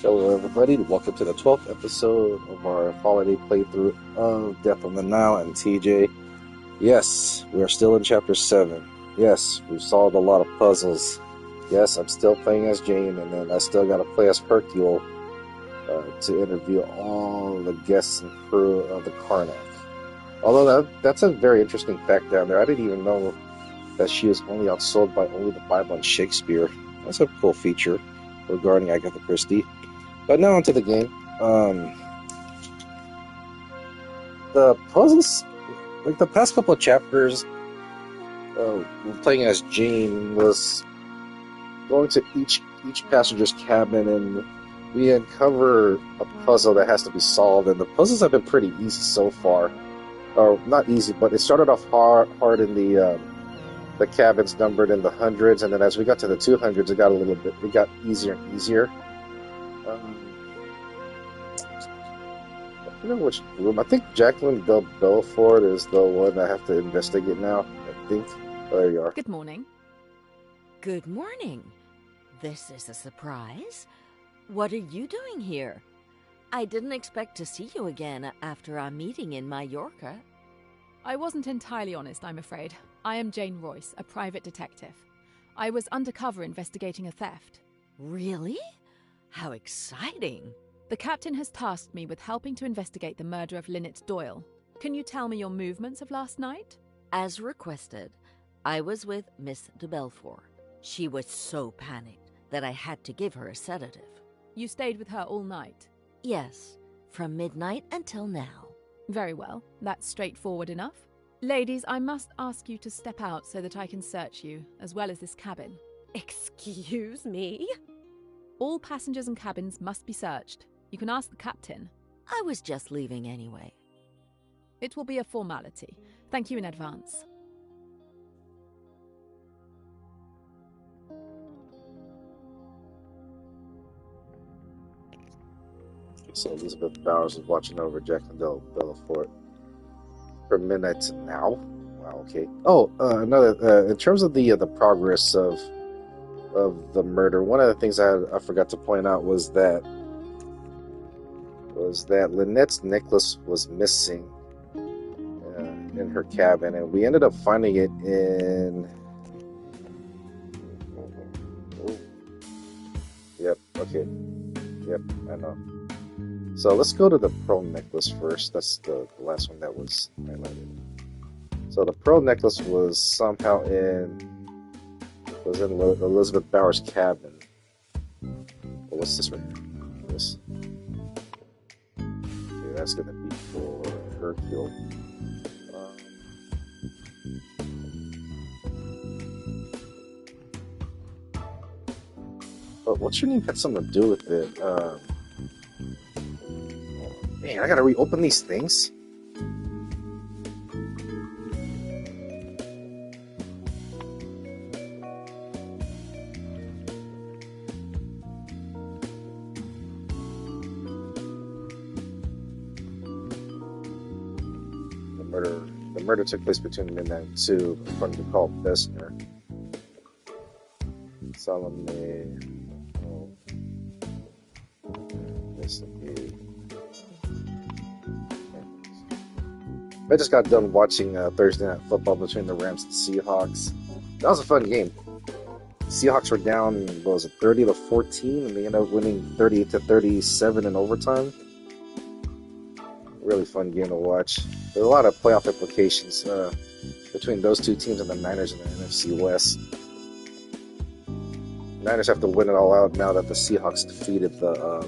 Hello everybody, welcome to the 12th episode of our holiday playthrough of Death on the Nile and TJ. Yes, we are still in Chapter 7. Yes, we've solved a lot of puzzles. Yes, I'm still playing as Jane, and then I still gotta play as Hercule to interview all the guests and crew of the Karnak. Although that's a very interesting fact down there. I didn't even know that she was only outsold by only the Bible and Shakespeare. That's a cool feature regarding Agatha Christie. But now onto the game. The puzzles, like the past couple of chapters, playing as Jane was going to each passenger's cabin, and we uncover a puzzle that has to be solved. And the puzzles have been pretty easy so far, or not easy, but it started off hard in the cabins numbered in the hundreds, and then as we got to the 200s, it got easier and easier. I don't know which room. I think Jacqueline Del Belfort is the one I have to investigate now. I think. Oh, there you are. Good morning. Good morning. This is a surprise. What are you doing here? I didn't expect to see you again after our meeting in Mallorca. I wasn't entirely honest, I'm afraid. I am Jane Royce, a private detective. I was undercover investigating a theft. Really? How exciting. The captain has tasked me with helping to investigate the murder of Linnet Doyle. Can you tell me your movements of last night? As requested, I was with Miss de Belfort. She was so panicked that I had to give her a sedative. You stayed with her all night? Yes, from midnight until now. Very well, that's straightforward enough. Ladies, I must ask you to step out so that I can search you, as well as this cabin. Excuse me? All passengers and cabins must be searched. You can ask the captain. I was just leaving anyway. It will be a formality. Thank you in advance. So Elizabeth Bowers is watching over Jacqueline Del Belfort from midnight to now. Wow. Okay. Oh, another. In terms of the progress of the murder, one of the things I forgot to point out was that Linnet's necklace was missing in her cabin, and we ended up finding it in. Oh. Yep. Okay. Yep. I know. So let's go to the pearl necklace first. That's the last one that was highlighted. So the pearl necklace was somehow in Elizabeth Bowers' cabin. Well, what's this right here? This. Okay, that's gonna be for Hercule. But what's your name had something to do with it? Man, I gotta reopen these things. The murder took place between midnight and 2, according to Carl Bessner. Salome. Oh. I just got done watching Thursday Night Football between the Rams and Seahawks. That was a fun game. Seahawks were down, 30-14, and they ended up winning 38-37 in overtime. Really fun game to watch. There's a lot of playoff implications between those two teams and the Niners in the NFC West. The Niners have to win it all out now that the Seahawks defeated the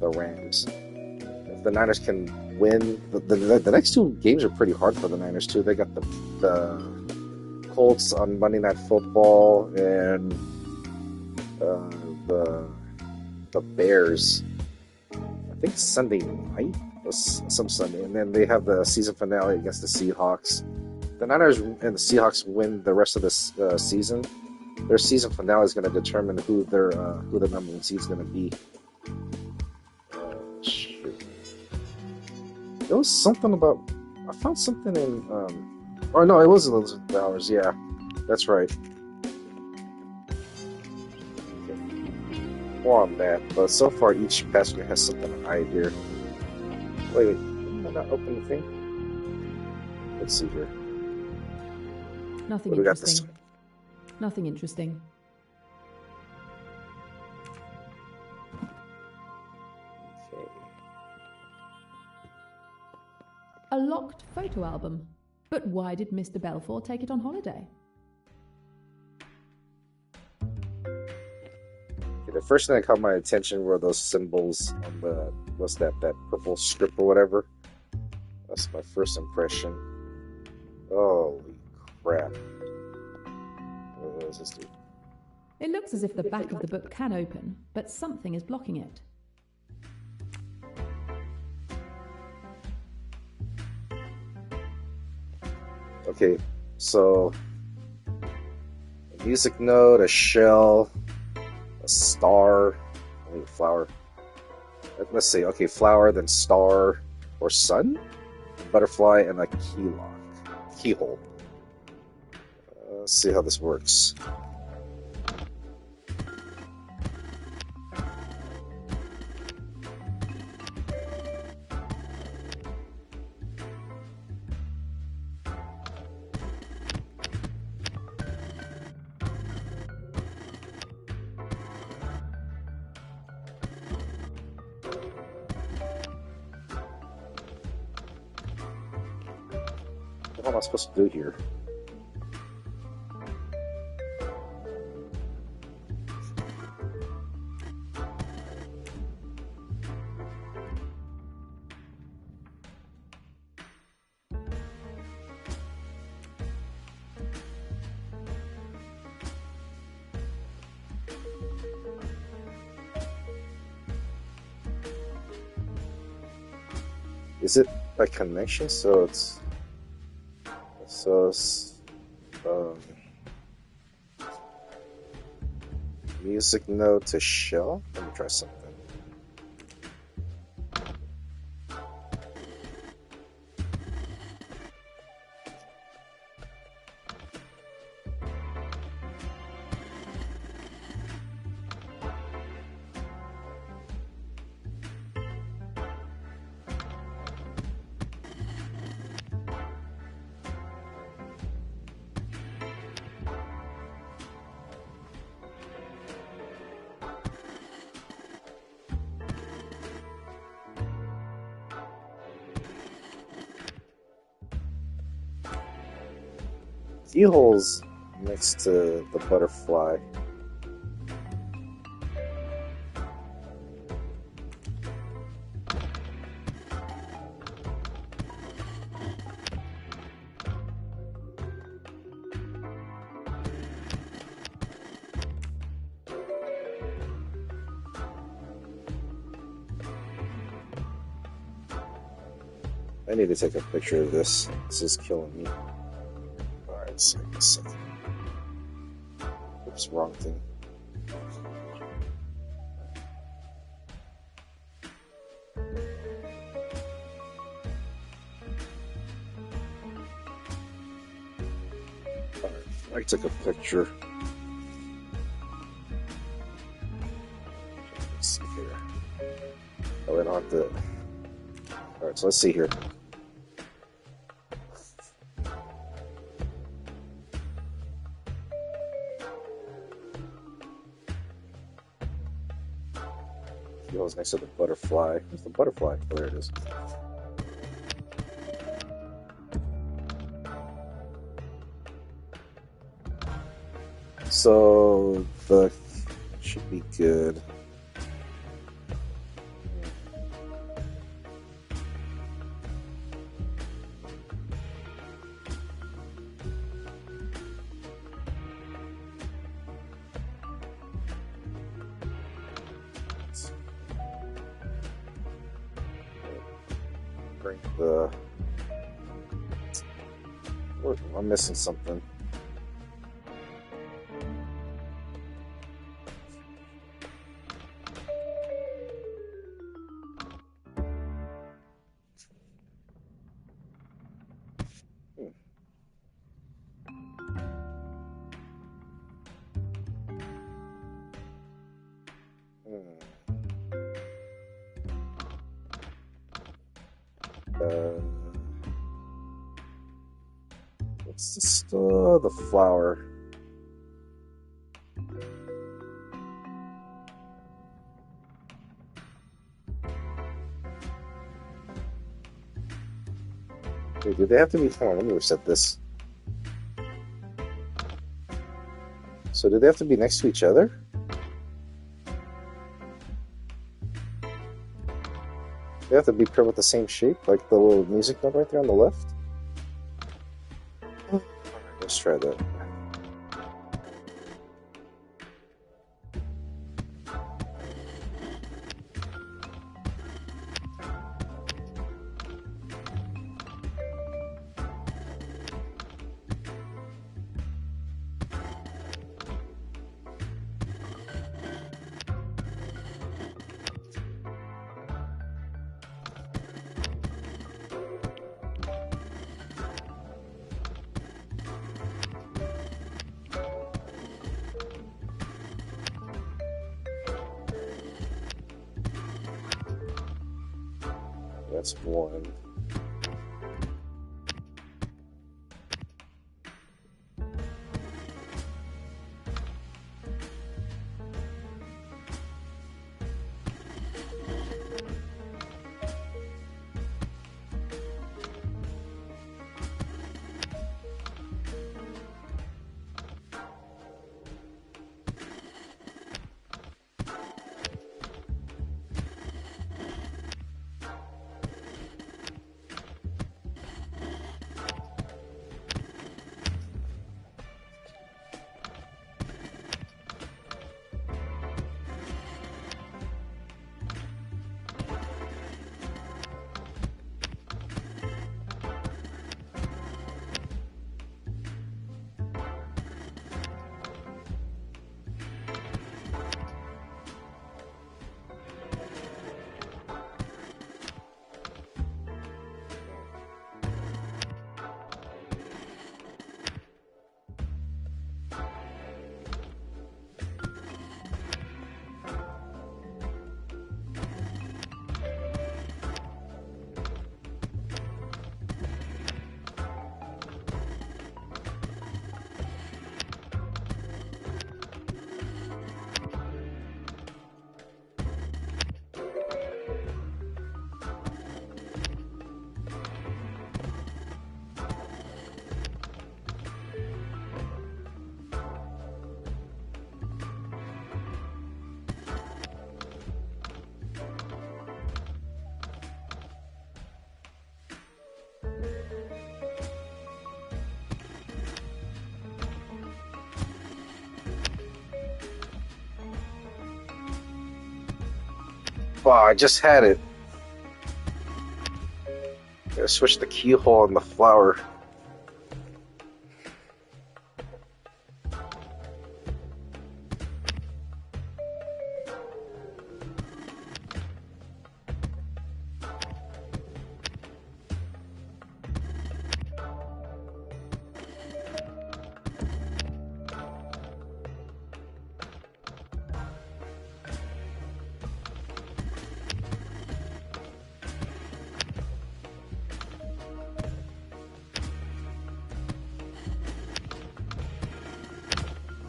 Rams. If the Niners can win, the next two games are pretty hard for the Niners too. They got the Colts on Monday Night Football and the Bears. I think Sunday night. Some Sunday, and then they have the season finale against the Seahawks. The Niners and the Seahawks win the rest of this season. Their season finale is going to determine who the number one seed is going to be. There was something about. I found something in. Oh no, it was Elizabeth Bowers. Yeah, that's right. more on that, but so far each passenger has something to hide here. Wait, did I not open the thing? Let's see here. Nothing What do we got this interesting. Nothing interesting. Okay. A locked photo album. But why did Mr. Belfour take it on holiday? The first thing that caught my attention were those symbols on the, what's that purple strip or whatever. That's my first impression. Holy crap. What does this do? It looks as if the back of the book can open, but something is blocking it. Okay, so a music note, a shell, a star, a flower. Let's see, okay, flower, then star, or sun, a butterfly, and a keyhole. Let's see how this works. What am I supposed to do here? Is it by connection? So it's music note to shell. Let me try something. Keyhole's next to the butterfly. I need to take a picture of this. This is killing me. Alright, so a second. Oops, wrong thing. Alright, I took a picture. Let's see here. Oh, I don't have to. Alright, so let's see here. Keyhole's next to the butterfly. Where's the butterfly? Oh, there it is. So the should be good. Bring the. I'm missing something. What's this? The flower. Wait, do they have to be? Hold on, let me reset this. So do they have to be next to each other? They have to be paired with the same shape, like the little music note right there on the left? Alright, let's try that. That's one. Oh, I just had it. Gotta switch the keyhole on the flower.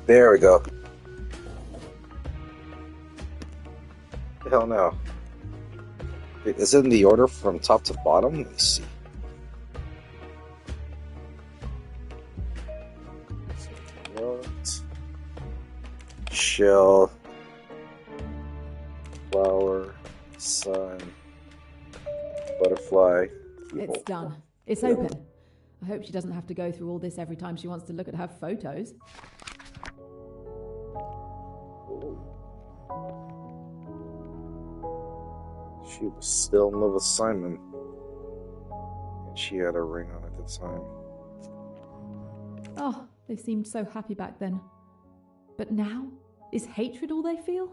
There we go. The hell no. Wait, is it in the order from top to bottom? Let me see. Shell, flower, sun, butterfly. It's done. It's open. I hope she doesn't have to go through all this every time she wants to look at her photos. She was still in love with Simon, and she had a ring on at the time. Oh, they seemed so happy back then. But now? Is hatred all they feel?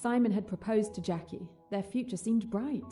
Simon had proposed to Jackie. Their future seemed bright.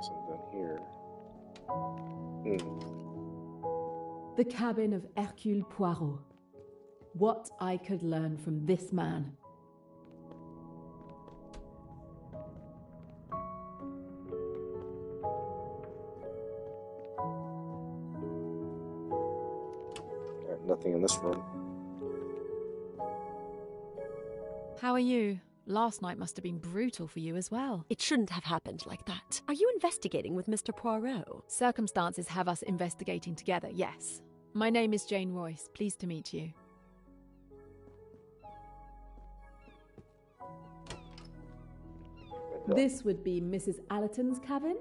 Something here. The cabin of Hercule Poirot. What I could learn from this man. Nothing in this room. How are you? Last night must have been brutal for you as well. It shouldn't have happened like that. Are you investigating with Mr. Poirot? Circumstances have us investigating together, yes. My name is Jane Royce. Pleased to meet you. This would be Mrs. Allerton's cabin.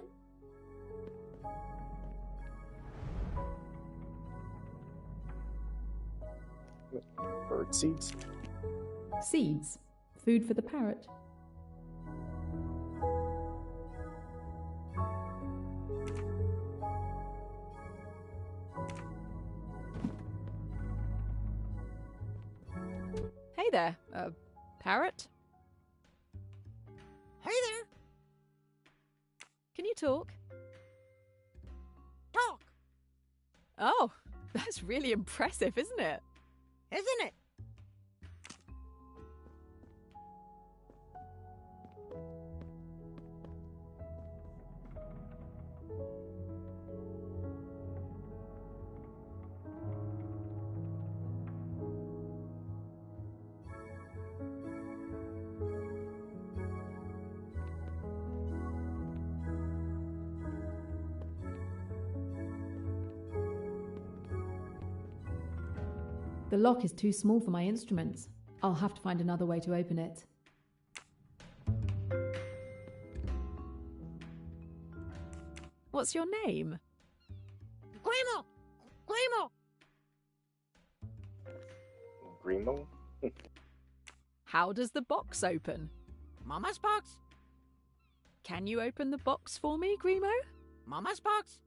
Bird seeds. Seeds. Food for the parrot. Hey there, parrot. Hey there. Can you talk? Talk, Oh, that's really impressive, isn't it? isn't it? The lock is too small for my instruments. I'll have to find another way to open it. What's your name? Grimo, Grimo. Grimo? How does the box open? Mama's box, Can you open the box for me, Grimo? Mama's box,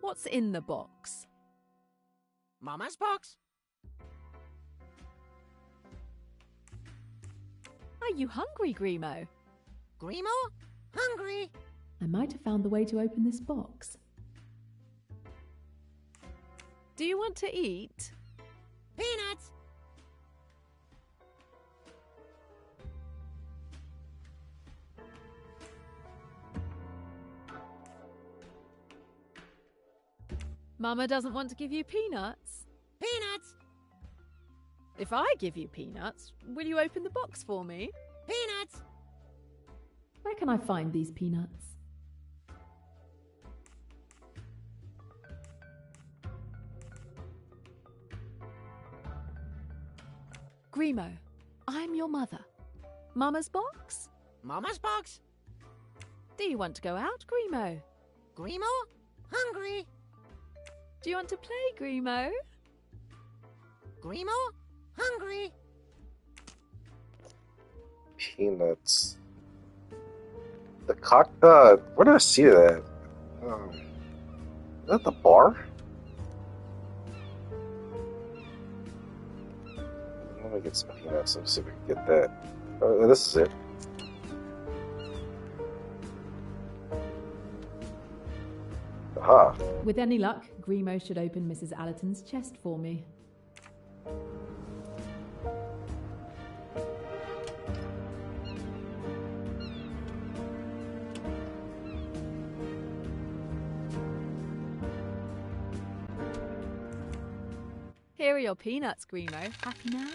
What's in the box? Mama's box. Are you hungry, Grimo? Grimo, hungry. I might have found the way to open this box. Do you want to eat? Peanuts. Mama doesn't want to give you peanuts. Peanuts. If I give you peanuts, will you open the box for me? Peanuts. Where can I find these peanuts? Grimo, I'm your mother. Mama's box? Mama's box. Do you want to go out, Grimo? Grimo, hungry. Do you want to play, Grimo? Grimo, hungry. Peanuts. The cock. Where did I see that? Is that the bar? Let me get some peanuts and see if we can get that. Oh, this is it. Aha. With any luck, Grimo should open Mrs. Allerton's chest for me. Here are your peanuts, Grimo. Happy now?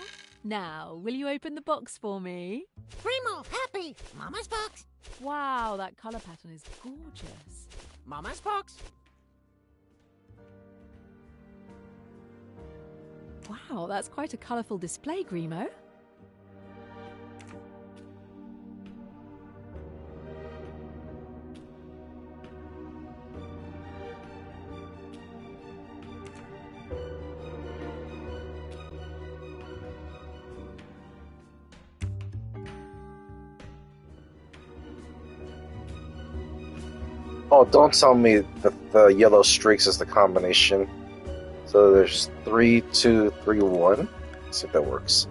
Now, will you open the box for me? Grimo, happy. Mama's box. Wow, that colour pattern is gorgeous. Mama's box. Wow, that's quite a colourful display, Grimo. Oh, don't tell me that the yellow streaks is the combination. So there's 3, 2, 3, 1. Let's see if that works.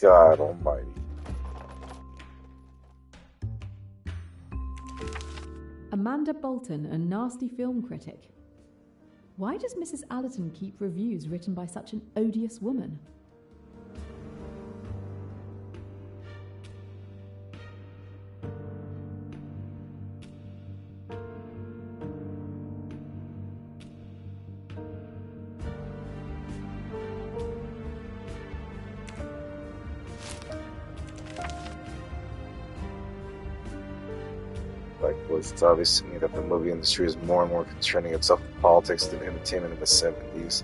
God almighty. Amanda Bolton, a nasty film critic. Why does Mrs. Allerton keep reviews written by such an odious woman? Likewise, it's obvious to me that the movie industry is more and more concerning itself with politics than entertainment in the 70s.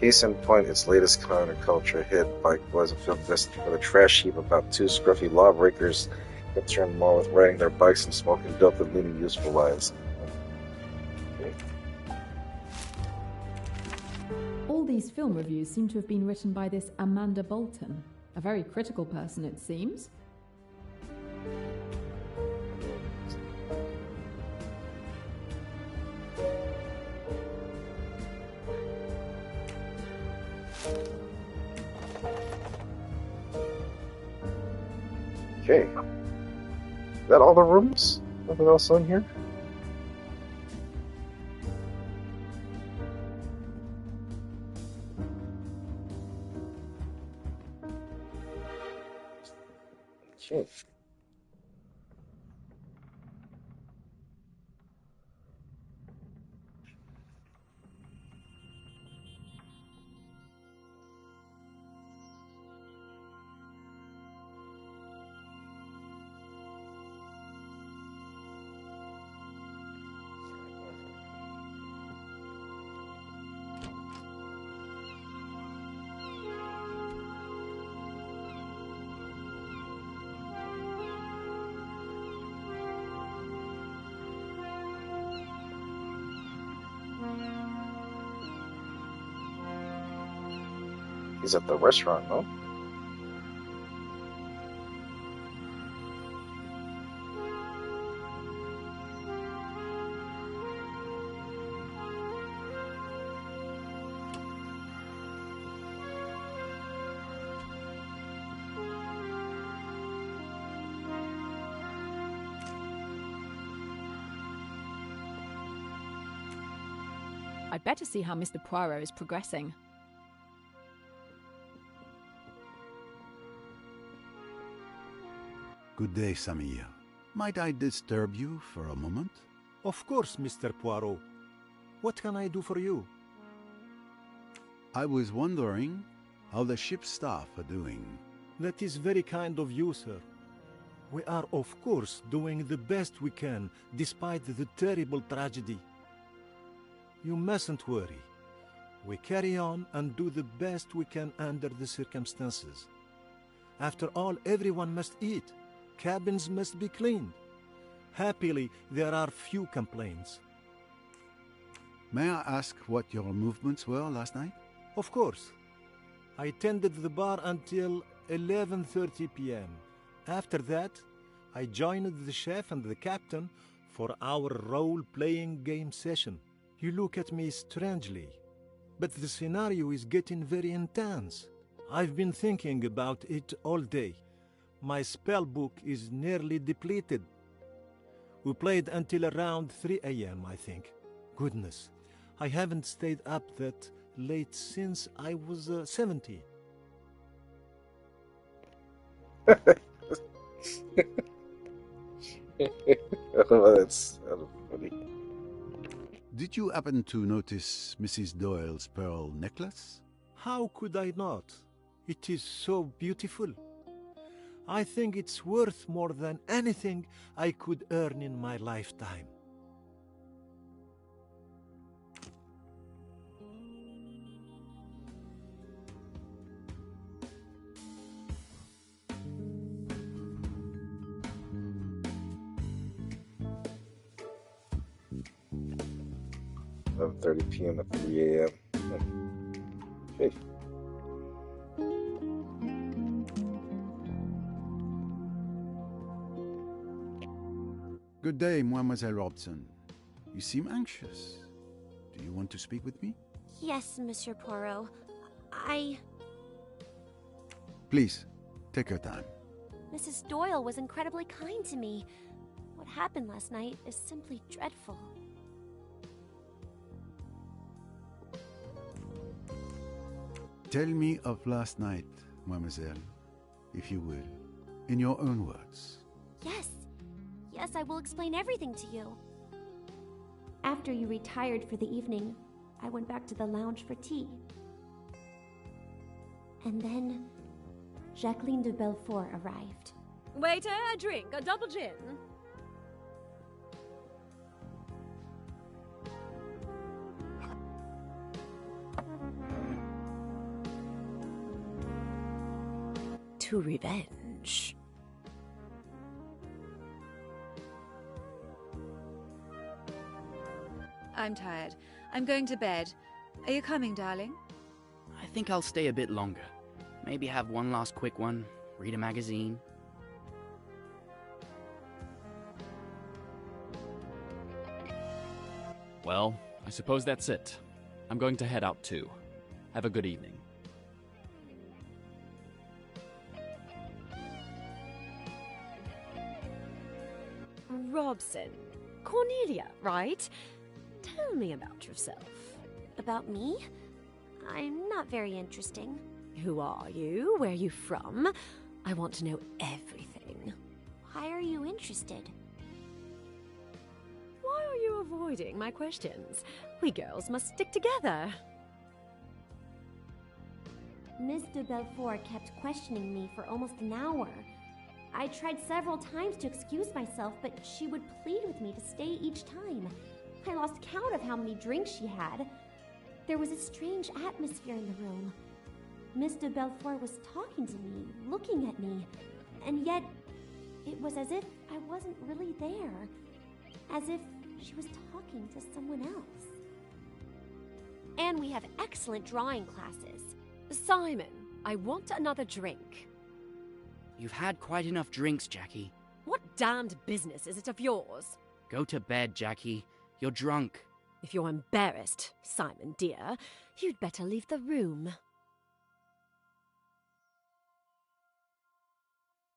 Case in point, its latest counterculture hit, Likewise, a film destined for the trash heap about two scruffy lawbreakers concerned more with riding their bikes and smoking dope than leading useful lives. Okay. All these film reviews seem to have been written by this Amanda Bolton, a very critical person it seems. Okay. Is that all the rooms? Nothing else on here? Okay. He's at the restaurant, no? I'd better see how Mr. Poirot is progressing. Good day, Samir. Might I disturb you for a moment? Of course, Mr. Poirot. What can I do for you? I was wondering how the ship's staff are doing. That is very kind of you, sir. We are, of course, doing the best we can, despite the terrible tragedy. You mustn't worry. We carry on and do the best we can under the circumstances. After all, everyone must eat. Cabins must be cleaned. Happily, there are few complaints. May I ask what your movements were last night? Of course. I tended the bar until 11:30 p.m. After that, I joined the chef and the captain for our role-playing game session. You look at me strangely, but the scenario is getting very intense. I've been thinking about it all day. My spell book is nearly depleted. We played until around 3 a.m., I think. Goodness, I haven't stayed up that late since I was 17. Oh, that's funny. Did you happen to notice Mrs. Doyle's pearl necklace? How could I not? It is so beautiful. I think it's worth more than anything I could earn in my lifetime. .30 p.m. to 3 a.m. Okay. Good day, Mademoiselle Robson. You seem anxious. Do you want to speak with me? Yes, Monsieur Poirot. Please, Take your time. Mrs. Doyle was incredibly kind to me. What happened last night is simply dreadful. Tell me of last night, mademoiselle, if you will, in your own words. Yes. Yes, I will explain everything to you. After you retired for the evening, I went back to the lounge for tea. And then Jacqueline de Belfort arrived. Waiter, a drink, a double gin. To revenge. I'm tired. I'm going to bed. Are you coming, darling? I think I'll stay a bit longer. Maybe have one last quick one, read a magazine. Well, I suppose that's it. I'm going to head out too. Have a good evening. Robson. Cornelia, right? Tell me about yourself. About me? I'm not very interesting. Who are you? Where are you from? I want to know everything. Why are you interested? Why are you avoiding my questions? We girls must stick together. Miss de Belfort kept questioning me for almost an hour. I tried several times to excuse myself, but she would plead with me to stay each time. I lost count of how many drinks she had. There was a strange atmosphere in the room. Miss de Belfort was talking to me, looking at me, and yet it was as if I wasn't really there. As if she was talking to someone else. And we have excellent drawing classes. Simon, I want another drink. You've had quite enough drinks, Jackie. What damned business is it of yours? Go to bed, Jackie. You're drunk. If you're embarrassed, Simon dear, you'd better leave the room.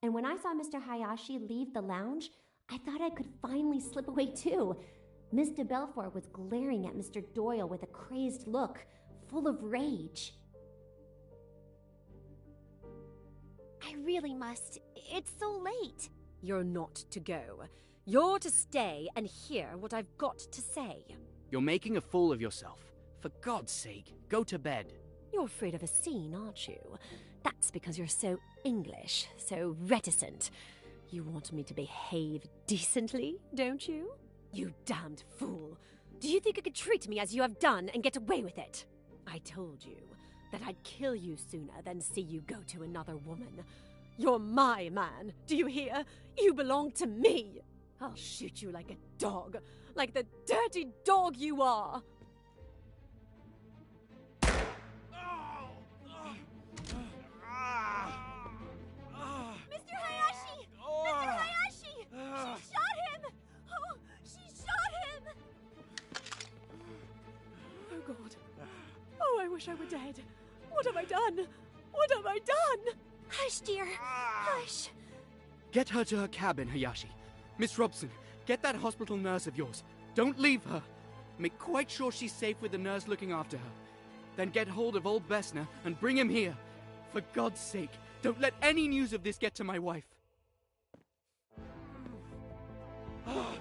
And when I saw Mr. Hayashi leave the lounge, I thought I could finally slip away too. Miss de Belfort was glaring at Mr. Doyle with a crazed look, full of rage. I really must. It's so late. You're not to go. You're to stay and hear what I've got to say. You're making a fool of yourself. For God's sake, go to bed. You're afraid of a scene, aren't you? That's because you're so English, so reticent. You want me to behave decently, don't you? You damned fool. Do you think you could treat me as you have done and get away with it? I told you that I'd kill you sooner than see you go to another woman. You're my man, do you hear? You belong to me. I'll shoot you like a dog, like the dirty dog you are. Mr. Hayashi! Mr. Hayashi! She shot him! Oh, she shot him! Oh, God. Oh, I wish I were dead. What have I done? What have I done? Hush, dear. Hush. Get her to her cabin, Hayashi. Miss Robson, get that hospital nurse of yours. Don't leave her. Make quite sure she's safe with the nurse looking after her. Then get hold of old Bessner and bring him here. For God's sake, don't let any news of this get to my wife. I'll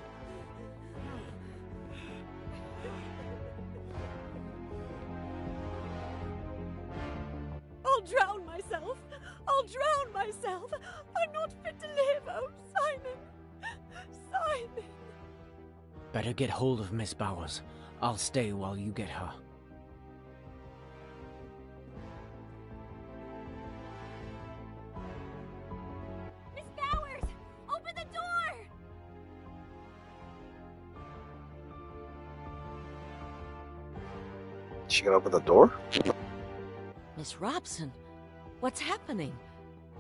drown myself. I'll drown myself. I'm not fit to live. Oh, Simon. Simon. Better get hold of Miss Bowers. I'll stay while you get her. Miss Bowers! Open the door! She can open the door? Miss Robson, what's happening?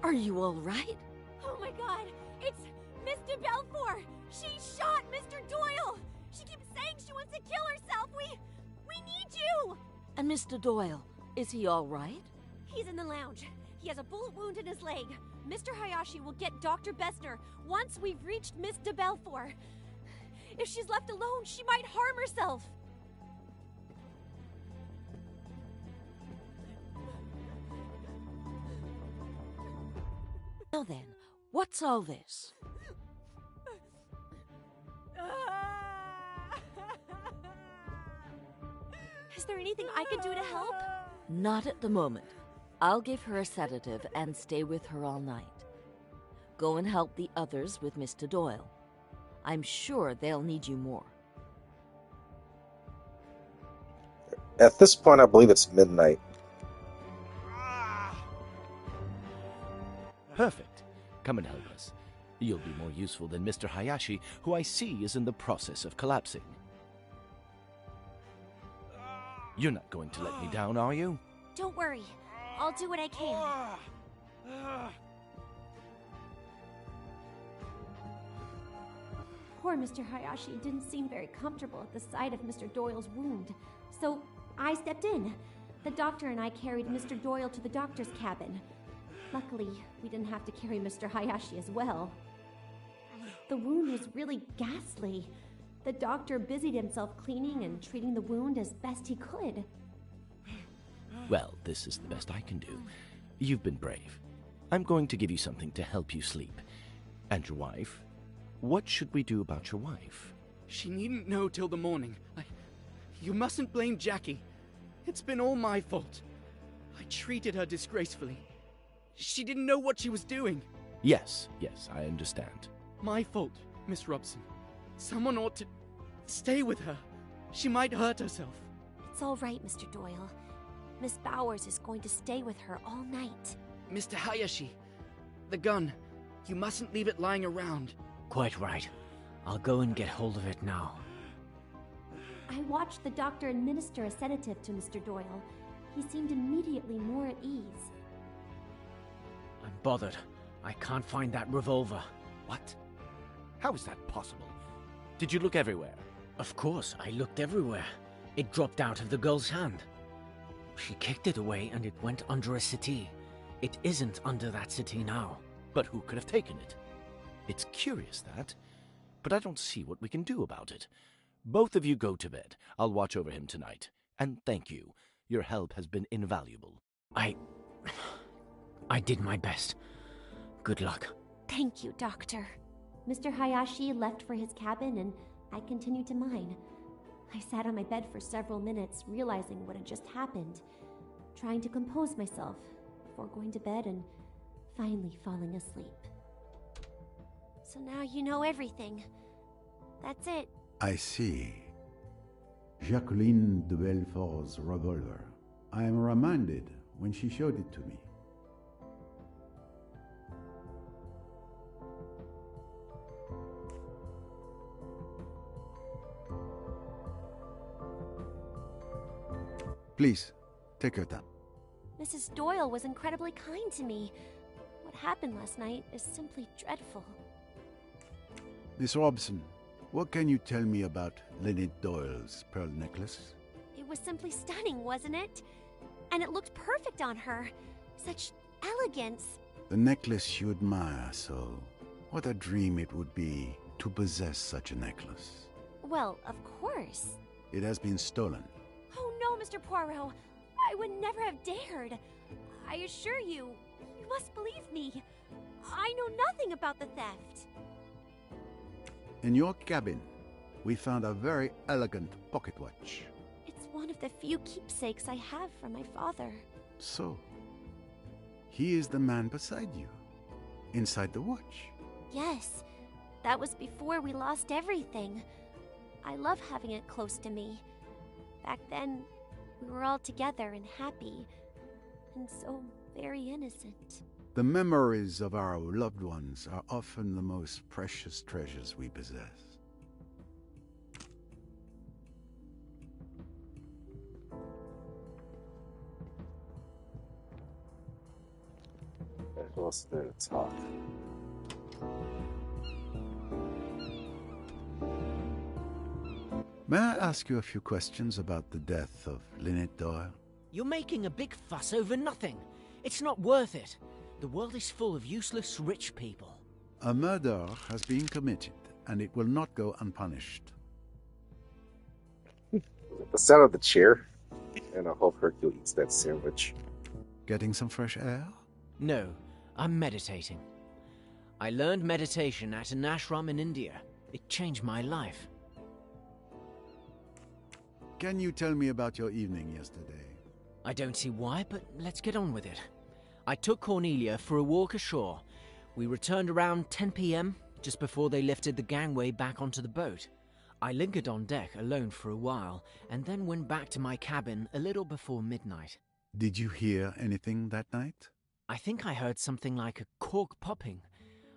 Are you all right? Oh my God! It's Miss de Belfort! She shot Mr. Doyle! She keeps saying she wants to kill herself! We need you! And Mr. Doyle, is he all right? He's in the lounge. He has a bullet wound in his leg. Mr. Hayashi will get Dr. Bessner once we've reached Miss de Belfort. If she's left alone, she might harm herself. Now then, what's all this? Is there anything I can do to help? Not at the moment. I'll give her a sedative and stay with her all night. Go and help the others with Mr. Doyle. I'm sure they'll need you more. At this point, I believe it's midnight. Perfect. Come and help us. You'll be more useful than Mr. Hayashi, who I see is in the process of collapsing. You're not going to let me down, are you? Don't worry. I'll do what I can. Poor Mr. Hayashi didn't seem very comfortable at the sight of Mr. Doyle's wound, so I stepped in. The doctor and I carried Mr. Doyle to the doctor's cabin. Luckily, we didn't have to carry Mr. Hayashi as well. The wound was really ghastly. The doctor busied himself cleaning and treating the wound as best he could. Well, this is the best I can do. You've been brave. I'm going to give you something to help you sleep. And your wife? What should we do about your wife? She needn't know till the morning. You mustn't blame Jackie. It's been all my fault. I treated her disgracefully. She didn't know what she was doing. Yes, I understand. My fault, Miss Robson. Someone ought to stay with her. She might hurt herself. It's all right, Mr. Doyle. Miss Bowers is going to stay with her all night. Mr. Hayashi, the gun. You mustn't leave it lying around. Quite right. I'll go and get hold of it now. I watched the doctor administer a sedative to Mr. Doyle. He seemed immediately more at ease. I'm bothered. I can't find that revolver. What? How is that possible? Did you look everywhere? Of course, I looked everywhere. It dropped out of the girl's hand. She kicked it away and it went under a settee. It isn't under that settee now. But who could have taken it? It's curious, that. But I don't see what we can do about it. Both of you go to bed. I'll watch over him tonight. And thank you. Your help has been invaluable. I did my best. Good luck. Thank you, Doctor. Mr. Hayashi left for his cabin and I continued to mine. I sat on my bed for several minutes, realizing what had just happened, trying to compose myself before going to bed and finally falling asleep. So now you know everything. That's it. I see. Jacqueline de Belfort's revolver. I am reminded when she showed it to me. Please, take your time. Mrs. Doyle was incredibly kind to me. What happened last night is simply dreadful. Miss Robson, what can you tell me about Linnet Doyle's pearl necklace? It was simply stunning, wasn't it? And it looked perfect on her. Such elegance. The necklace you admire so. What a dream it would be to possess such a necklace. Well, of course. It has been stolen. Oh no, Mr. Poirot. I would never have dared. I assure you, you must believe me. I know nothing about the theft. In your cabin, we found a very elegant pocket watch. It's one of the few keepsakes I have from my father. So, he is the man beside you, inside the watch. Yes, that was before we lost everything. I love having it close to me. Back then, we were all together and happy, and so very innocent. The memories of our loved ones are often the most precious treasures we possess. Who else is there to talk? May I ask you a few questions about the death of Linnet Doyle? You're making a big fuss over nothing. It's not worth it. The world is full of useless rich people. A murder has been committed, and it will not go unpunished. The sound of the chair, and I hope Hercule eats that sandwich. Getting some fresh air? No, I'm meditating. I learned meditation at an ashram in India. It changed my life. Can you tell me about your evening yesterday? I don't see why, but let's get on with it. I took Cornelia for a walk ashore. We returned around 10 p.m., just before they lifted the gangway back onto the boat. I lingered on deck alone for a while, and then went back to my cabin a little before midnight. Did you hear anything that night? I think I heard something like a cork popping.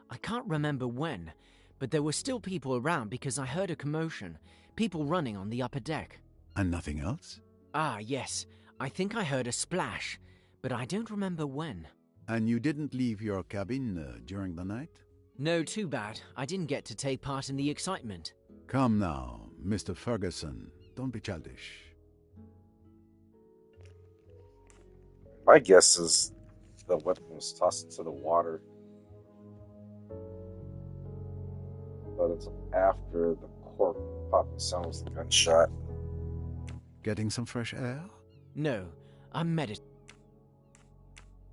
I can't remember when, but there were still people around because I heard a commotion, people running on the upper deck. And nothing else? Ah, yes. I think I heard a splash, but I don't remember when. And you didn't leave your cabin during the night? No, too bad. I didn't get to take part in the excitement. Come now, Mr. Ferguson. Don't be childish. My guess is the weapon was tossed into the water. But it's after the cork popping sound was the gunshot. Getting some fresh air? No, I'm meditating.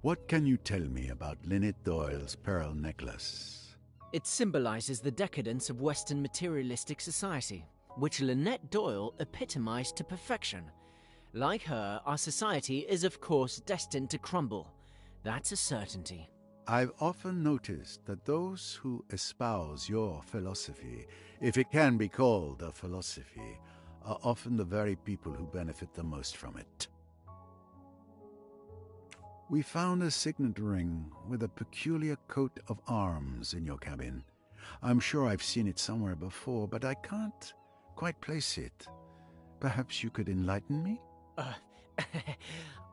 What can you tell me about Linnet Doyle's pearl necklace? It symbolizes the decadence of Western materialistic society, which Linnet Doyle epitomized to perfection. Like her, our society is of course destined to crumble. That's a certainty. I've often noticed that those who espouse your philosophy, if it can be called a philosophy, are often the very people who benefit the most from it. We found a signet ring with a peculiar coat of arms in your cabin. I'm sure I've seen it somewhere before, but I can't quite place it. Perhaps you could enlighten me?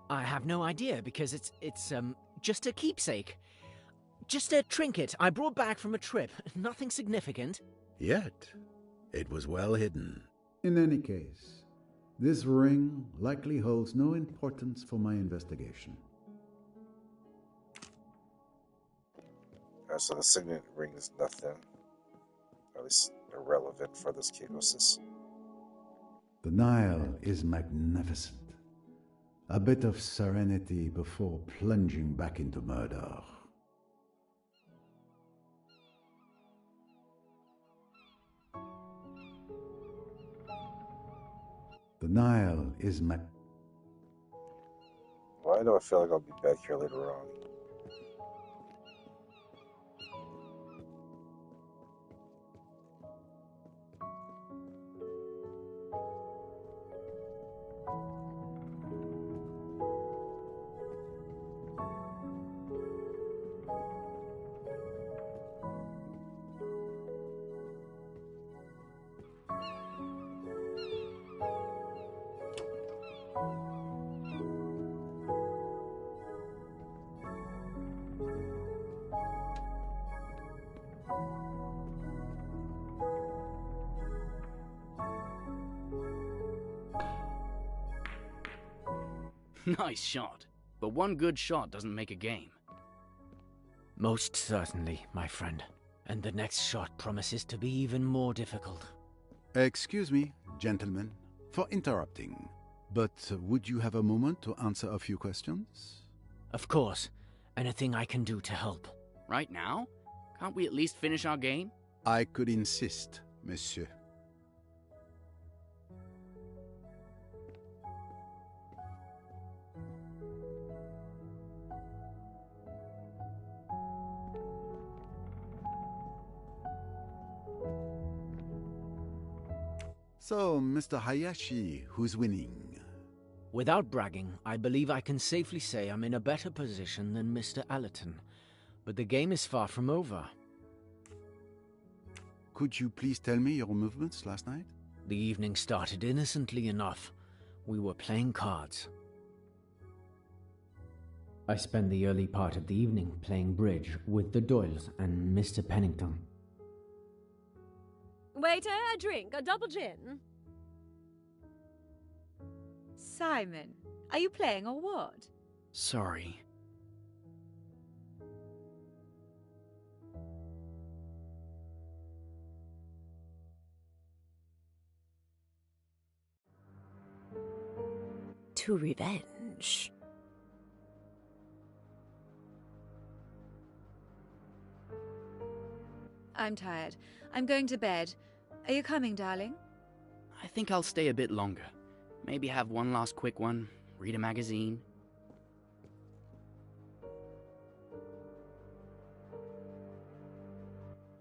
I have no idea because it's just a keepsake. Just a trinket I brought back from a trip. Nothing significant. Yet, it was well hidden. In any case, this ring likely holds no importance for my investigation. So the signet ring is nothing, at least irrelevant for this Kikosis. The Nile is magnificent. A bit of serenity before plunging back into murder. The Nile is Why do I feel like I'll be back here later on? Nice shot. But one good shot doesn't make a game. Most certainly, my friend. And the next shot promises to be even more difficult. Excuse me, gentlemen, for interrupting. But would you have a moment to answer a few questions? Of course. Anything I can do to help. Right now? Can't we at least finish our game? I could insist, monsieur. So, Mr. Hayashi, who's winning? Without bragging, I believe I can safely say I'm in a better position than Mr. Allerton. But the game is far from over. Could you please tell me your movements last night? The evening started innocently enough. We were playing cards. I spent the early part of the evening playing bridge with the Doyles and Mr. Pennington. Waiter, a drink, a double gin. Simon, are you playing or what? Sorry. to revenge. I'm tired. I'm going to bed. Are you coming, darling? I think I'll stay a bit longer. Maybe have one last quick one, read a magazine.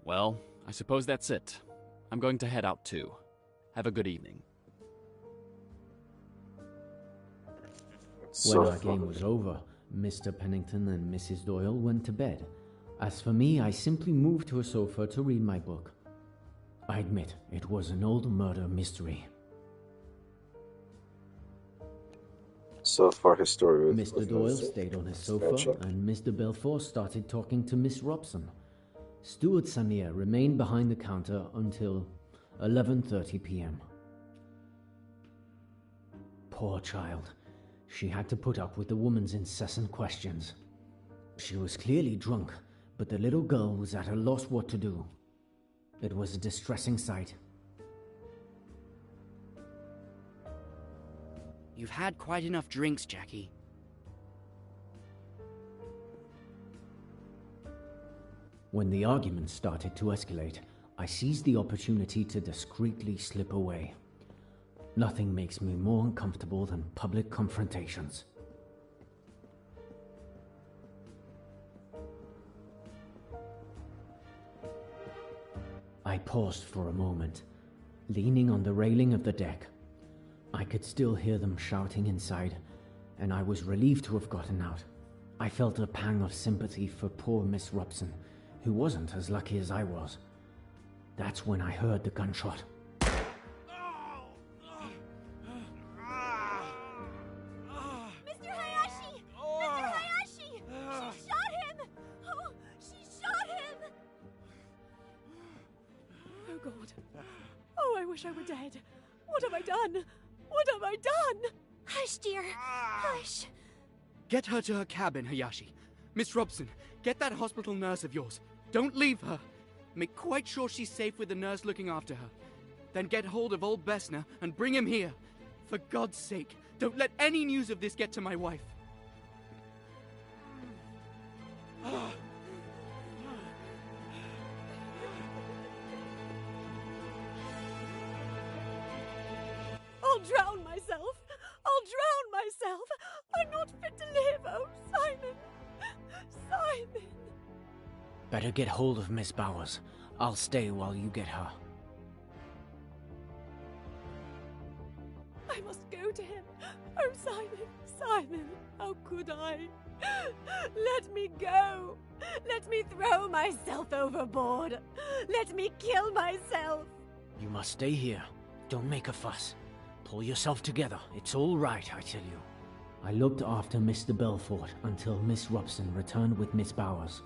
Well, I suppose that's it. I'm going to head out too. Have a good evening. So When our game was over, Mr. Pennington and Mrs. Doyle went to bed. As for me, I simply moved to a sofa to read my book. I admit, it was an old murder mystery. So far, his story with Mr. Doyle stayed on his sofa, and Mr. Belfort started talking to Miss Robson. Stuart Sanier remained behind the counter until 11:30 p.m. Poor child. She had to put up with the woman's incessant questions. She was clearly drunk, but the little girl was at a loss what to do. It was a distressing sight. You've had quite enough drinks, Jackie. When the argument started to escalate, I seized the opportunity to discreetly slip away. Nothing makes me more uncomfortable than public confrontations. I paused for a moment, leaning on the railing of the deck. I could still hear them shouting inside, and I was relieved to have gotten out. I felt a pang of sympathy for poor Miss Robson, who wasn't as lucky as I was. That's when I heard the gunshot. Mr. Hayashi! Mr. Hayashi! She shot him! Oh, she shot him! Oh, God. Oh, I wish I were dead. What have I done? What have I done? Hush, dear. Hush. Get her to her cabin, Hayashi. Miss Robson, get that hospital nurse of yours. Don't leave her. Make quite sure she's safe with the nurse looking after her. Then get hold of old Bessner and bring him here. For God's sake, don't let any news of this get to my wife. I'll drown myself. I'll drown myself. I'm not fit to live. Oh, Simon. Simon. Better get hold of Miss Bowers. I'll stay while you get her. I must go to him. Oh, Simon, Simon, how could I? Let me go. Let me throw myself overboard. Let me kill myself. You must stay here. Don't make a fuss. Pull yourself together. It's all right, I tell you. I looked after Mr. Belfort until Miss Robson returned with Miss Bowers.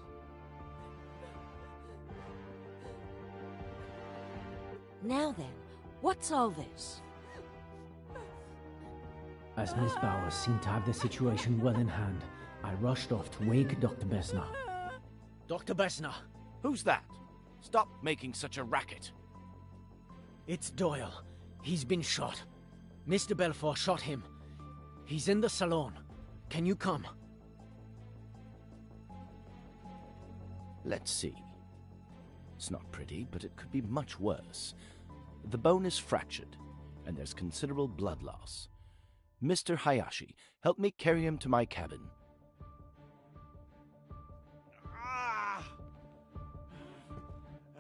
Now then, what's all this? As Miss Bowers seemed to have the situation well in hand, I rushed off to wake Dr. Bessner. Dr. Bessner! Who's that? Stop making such a racket. It's Doyle. He's been shot. Mr. Belfort shot him. He's in the salon. Can you come? Let's see. It's not pretty, but it could be much worse. The bone is fractured, and there's considerable blood loss. Mr. Hayashi, help me carry him to my cabin.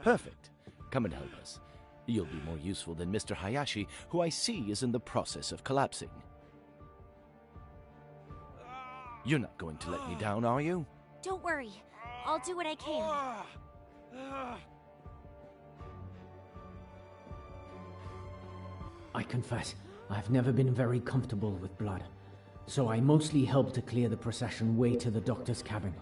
Perfect. Come and help us. You'll be more useful than Mr. Hayashi, who I see is in the process of collapsing. You're not going to let me down, are you? Don't worry. I'll do what I can. I confess, I've never been very comfortable with blood, so I mostly helped to clear the procession way to the doctor's cabin.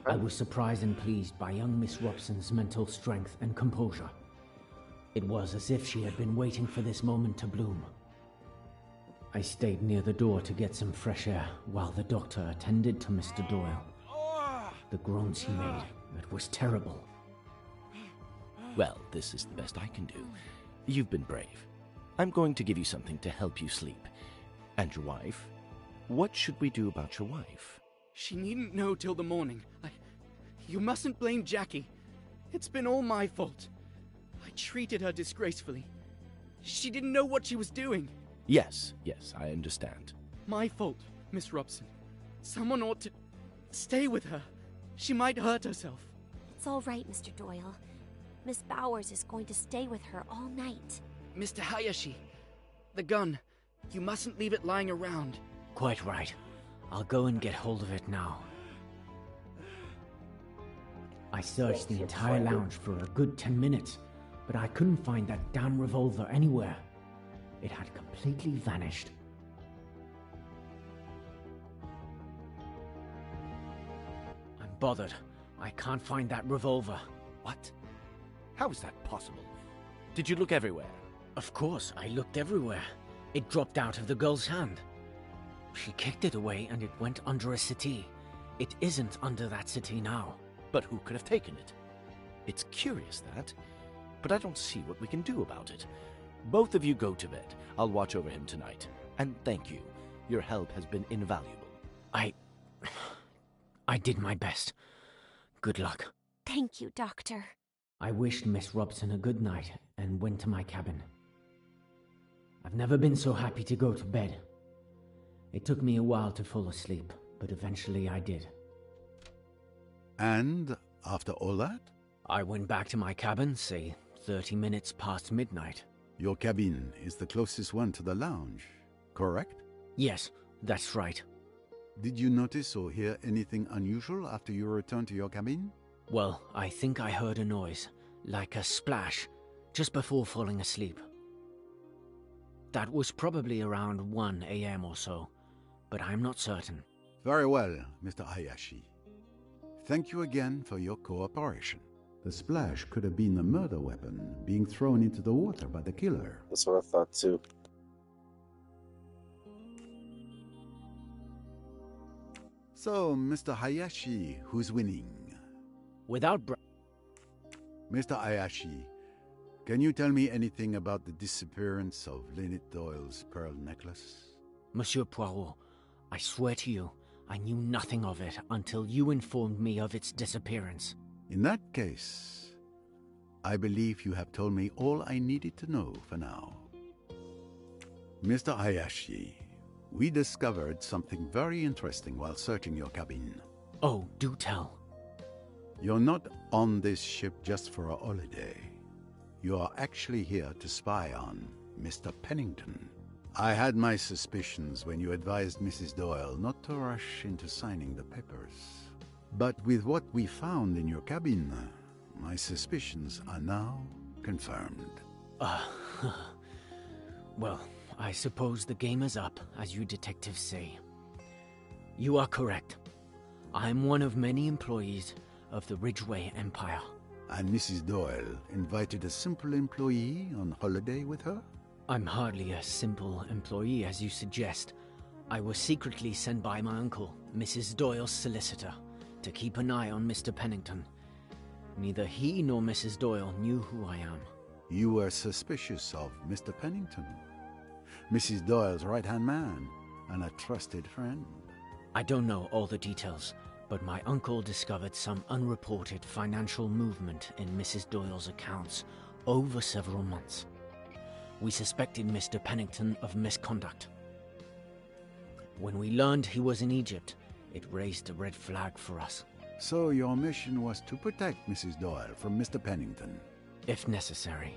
I was surprised and pleased by young Miss Robson's mental strength and composure. It was as if she had been waiting for this moment to bloom. I stayed near the door to get some fresh air while the doctor attended to Mr. Doyle. The groans he made, it was terrible. Well, this is the best I can do. You've been brave. I'm going to give you something to help you sleep. And your wife? What should we do about your wife? She needn't know till the morning. You mustn't blame Jackie. It's been all my fault. I treated her disgracefully. She didn't know what she was doing. Yes, I understand. My fault, Miss Robson. Someone ought to stay with her. She might hurt herself. It's all right, Mr. Doyle. Miss Bowers is going to stay with her all night. Mr. Hayashi, the gun. You mustn't leave it lying around. Quite right. I'll go and get hold of it now. I searched the entire lounge for a good 10 minutes, but I couldn't find that damn revolver anywhere. It had completely vanished. I'm bothered. I can't find that revolver. What? How is that possible? Did you look everywhere? Of course, I looked everywhere. It dropped out of the girl's hand. She kicked it away and it went under a settee. It isn't under that settee now. But who could have taken it? It's curious, that. But I don't see what we can do about it. Both of you go to bed. I'll watch over him tonight. And thank you. Your help has been invaluable. I did my best. Good luck. Thank you, Doctor. I wished Miss Robson a good night and went to my cabin. I've never been so happy to go to bed. It took me a while to fall asleep, but eventually I did. And after all that? I went back to my cabin, say 30 minutes past midnight. Your cabin is the closest one to the lounge, correct? Yes, that's right. Did you notice or hear anything unusual after you returned to your cabin? Well, I think I heard a noise, like a splash, just before falling asleep. That was probably around 1 a.m. or so, but I'm not certain. Very well, Mr. Hayashi. Thank you again for your cooperation. The splash could have been the murder weapon being thrown into the water by the killer. That's what I thought too. So, Mr. Hayashi, who's winning? Without Mr. Hayashi, can you tell me anything about the disappearance of Linnet Doyle's pearl necklace? Monsieur Poirot, I swear to you, I knew nothing of it until you informed me of its disappearance. In that case, I believe you have told me all I needed to know for now. Mr. Hayashi, we discovered something very interesting while searching your cabin. Oh, do tell. You're not on this ship just for a holiday. You are actually here to spy on Mr. Pennington. I had my suspicions when you advised Mrs. Doyle not to rush into signing the papers. But with what we found in your cabin, my suspicions are now confirmed. Well, I suppose the game is up, as you detectives say. You are correct. I'm one of many employees of the Ridgeway Empire. And Mrs. Doyle invited a simple employee on holiday with her? I'm hardly a simple employee, as you suggest. I was secretly sent by my uncle, Mrs. Doyle's solicitor, to keep an eye on Mr. Pennington. Neither he nor Mrs. Doyle knew who I am. You were suspicious of Mr. Pennington, Mrs. Doyle's right-hand man, and a trusted friend. I don't know all the details, but my uncle discovered some unreported financial movement in Mrs. Doyle's accounts over several months. We suspected Mr. Pennington of misconduct. When we learned he was in Egypt, it raised a red flag for us. So your mission was to protect Mrs. Doyle from Mr. Pennington? If necessary.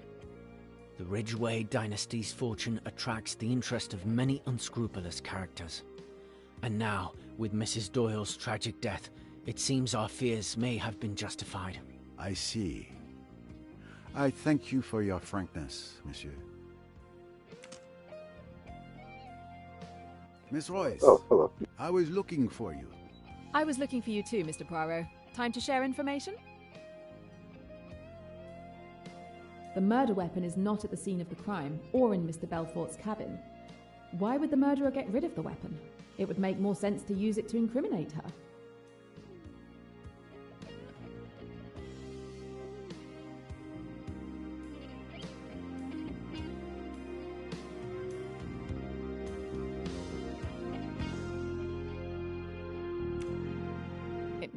The Ridgeway dynasty's fortune attracts the interest of many unscrupulous characters. And now, with Mrs. Doyle's tragic death, it seems our fears may have been justified. I see. I thank you for your frankness, monsieur. Miss Royce. Oh, hello. I was looking for you. I was looking for you too, Mr. Poirot. Time to share information? The murder weapon is not at the scene of the crime or in Mr. Belfort's cabin. Why would the murderer get rid of the weapon? It would make more sense to use it to incriminate her.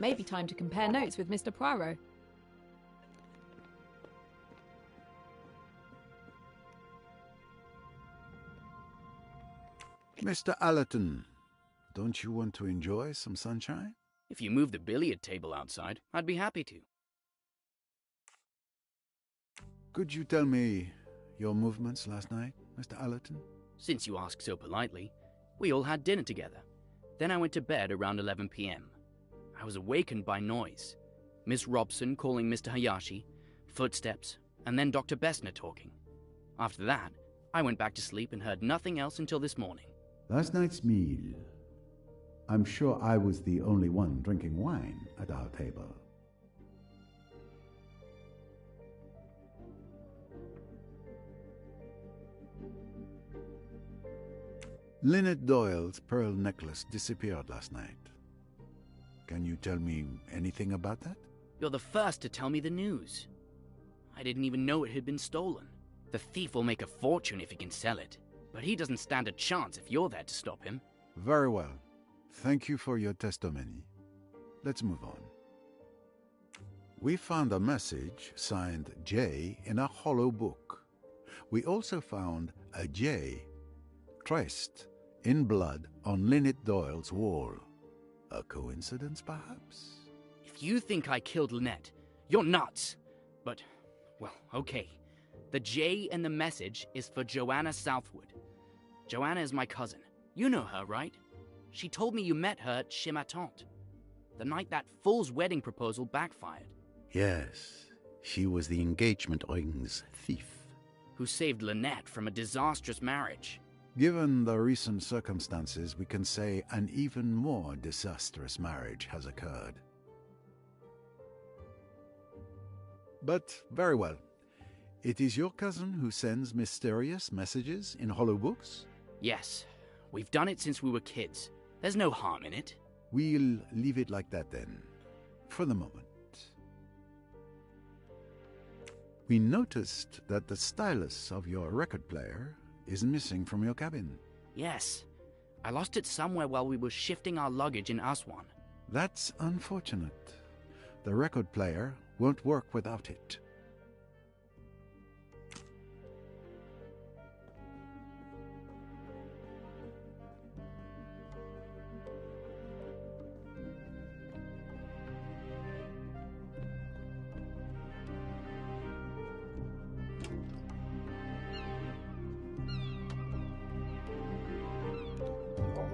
Maybe time to compare notes with Mr. Poirot. Mr. Allerton, don't you want to enjoy some sunshine? If you move the billiard table outside, I'd be happy to. Could you tell me your movements last night, Mr. Allerton? Since you ask so politely, we all had dinner together. Then I went to bed around 11 p.m. I was awakened by noise. Miss Robson calling Mr. Hayashi, footsteps, and then Dr. Bessner talking. After that, I went back to sleep and heard nothing else until this morning. Last night's meal. I'm sure I was the only one drinking wine at our table. Linnet Doyle's pearl necklace disappeared last night. Can you tell me anything about that? You're the first to tell me the news. I didn't even know it had been stolen. The thief will make a fortune if he can sell it, but he doesn't stand a chance if you're there to stop him. Very well. Thank you for your testimony. Let's move on. We found a message signed J in a hollow book. We also found a J traced in blood on Linnet Doyle's wall. A coincidence, perhaps? If you think I killed Linnet, you're nuts. But, well, okay. The J in the message is for Joanna Southwood. Joanna is my cousin. You know her, right? She told me you met her at Chez ma tante, the night that fool's wedding proposal backfired. Yes, she was the engagement ring's thief. Who saved Linnet from a disastrous marriage. Given the recent circumstances, we can say an even more disastrous marriage has occurred. But very well. It is your cousin who sends mysterious messages in hollow books? Yes. We've done it since we were kids. There's no harm in it. We'll leave it like that then, for the moment. We noticed that the stylus of your record player is missing from your cabin. Yes. I lost it somewhere while we were shifting our luggage in Aswan. That's unfortunate. The record player won't work without it.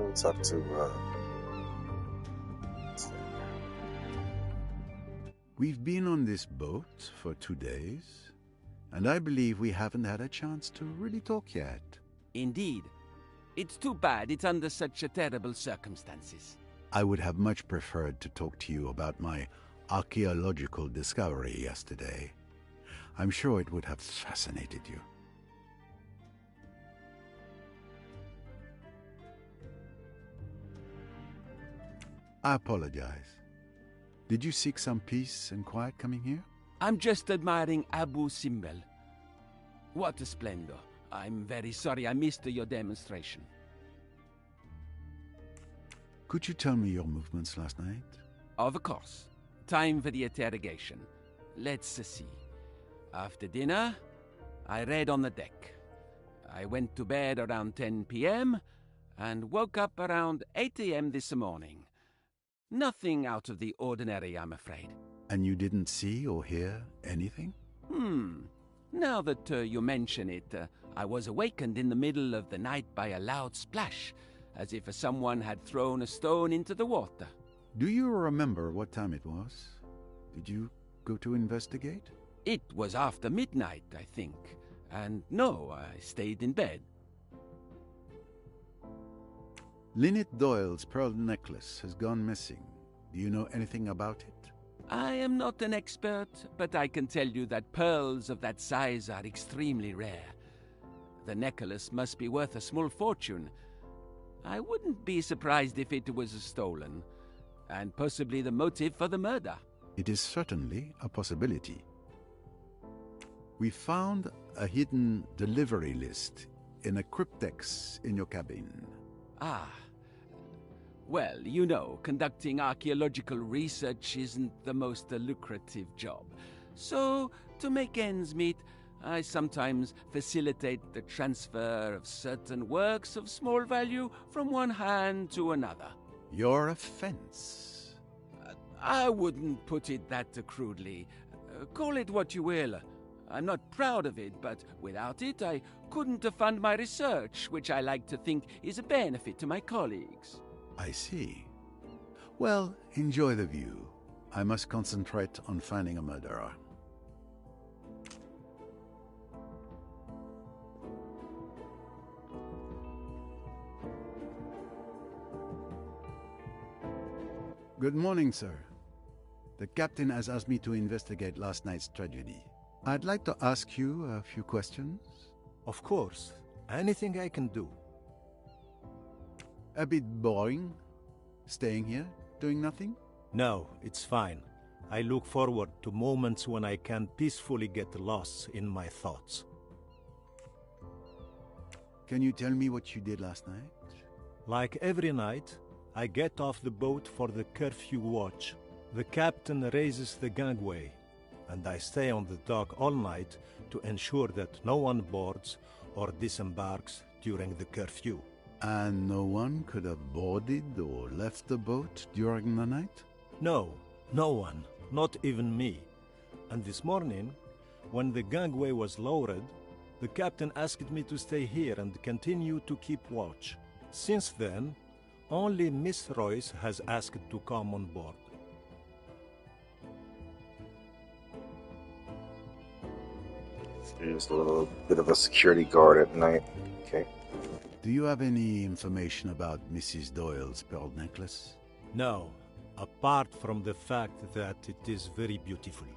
It's up to We've been on this boat for 2 days, and I believe we haven't had a chance to really talk yet. Indeed. It's too bad it's under such terrible circumstances. I would have much preferred to talk to you about my archaeological discovery yesterday. I'm sure it would have fascinated you. I apologize. Did you seek some peace and quiet coming here? I'm just admiring Abu Simbel. What a splendor. I'm very sorry I missed your demonstration. Could you tell me your movements last night? Of course. Time for the interrogation. Let's see. After dinner, I read on the deck. I went to bed around 10 p.m. and woke up around 8 a.m. this morning. Nothing out of the ordinary, I'm afraid. And you didn't see or hear anything? Now that you mention it, I was awakened in the middle of the night by a loud splash, as if someone had thrown a stone into the water. Do you remember what time it was? Did you go to investigate? It was after midnight, I think. And no, I stayed in bed. Linnet Doyle's pearl necklace has gone missing. Do you know anything about it? I am not an expert, but I can tell you that pearls of that size are extremely rare. The necklace must be worth a small fortune. I wouldn't be surprised if it was stolen, and possibly the motive for the murder. It is certainly a possibility. We found a hidden delivery list in a cryptex in your cabin. Ah. Well, you know, conducting archaeological research isn't the most lucrative job. So, to make ends meet, I sometimes facilitate the transfer of certain works of small value from one hand to another. You're a fence. I wouldn't put it that crudely. Call it what you will. I'm not proud of it, but without it, I couldn't fund my research, which I like to think is a benefit to my colleagues. I see. Well, enjoy the view. I must concentrate on finding a murderer. Good morning, sir. The captain has asked me to investigate last night's tragedy. I'd like to ask you a few questions. Of course. Anything I can do. A bit boring? Staying here, doing nothing? No, it's fine. I look forward to moments when I can peacefully get lost in my thoughts. Can you tell me what you did last night? Like every night, I get off the boat for the curfew watch. The captain raises the gangway, and I stay on the dock all night to ensure that no one boards or disembarks during the curfew. And no one could have boarded or left the boat during the night? No, no one, not even me. And this morning, when the gangway was lowered, the captain asked me to stay here and continue to keep watch. Since then, only Miss Royce has asked to come on board. There's a little bit of a security guard at night. Okay. Do you have any information about Mrs. Doyle's pearl necklace? No, apart from the fact that it is very beautiful.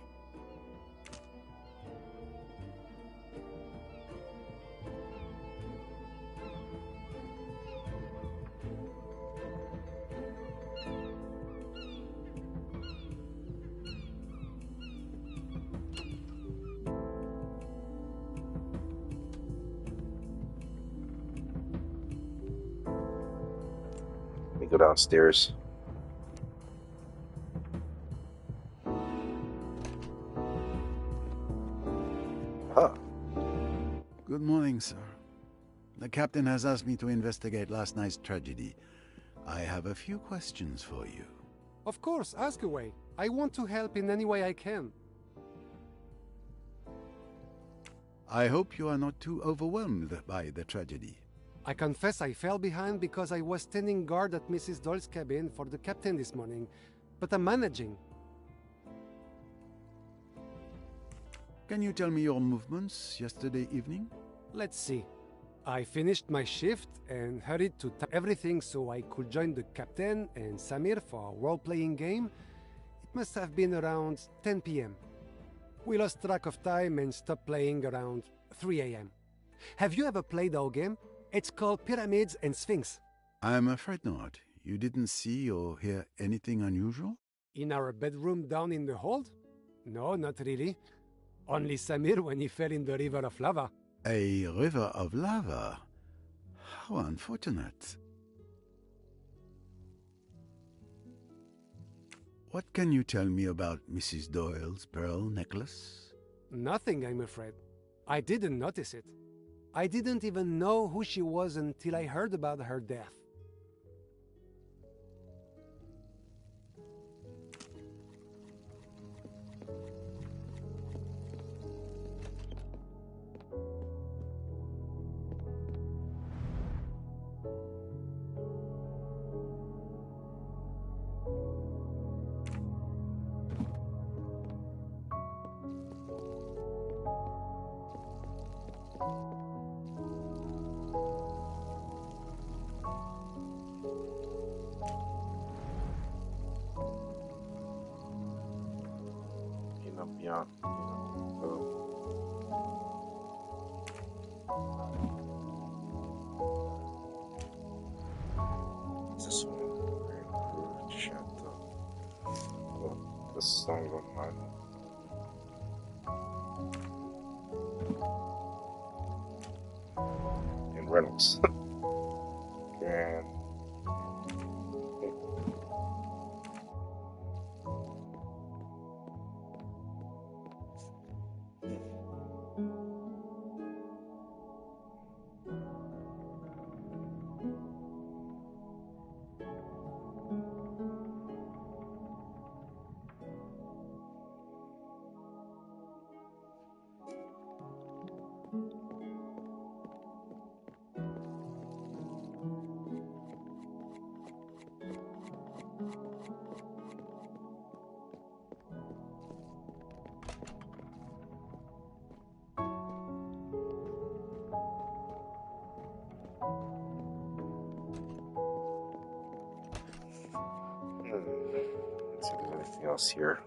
Let me go downstairs. Huh. Good morning, sir. The captain has asked me to investigate last night's tragedy. I have a few questions for you. Of course, ask away. I want to help in any way I can. I hope you are not too overwhelmed by the tragedy. I confess I fell behind because I was standing guard at Mrs. Doyle's cabin for the captain this morning, but I'm managing. Can you tell me your movements yesterday evening? Let's see. I finished my shift and hurried to everything so I could join the captain and Samir for a role-playing game. It must have been around 10 p.m. We lost track of time and stopped playing around 3 a.m. Have you ever played our game? It's called Pyramids and Sphinx. I'm afraid not. You didn't see or hear anything unusual? In our bedroom down in the hold? No, not really. Only Samir when he fell in the river of lava. A river of lava? How unfortunate. What can you tell me about Mrs. Doyle's pearl necklace? Nothing, I'm afraid. I didn't notice it. I didn't even know who she was until I heard about her death. Yeah. This one. Shut up. Oh, the song of mine. And Reynolds. And else here.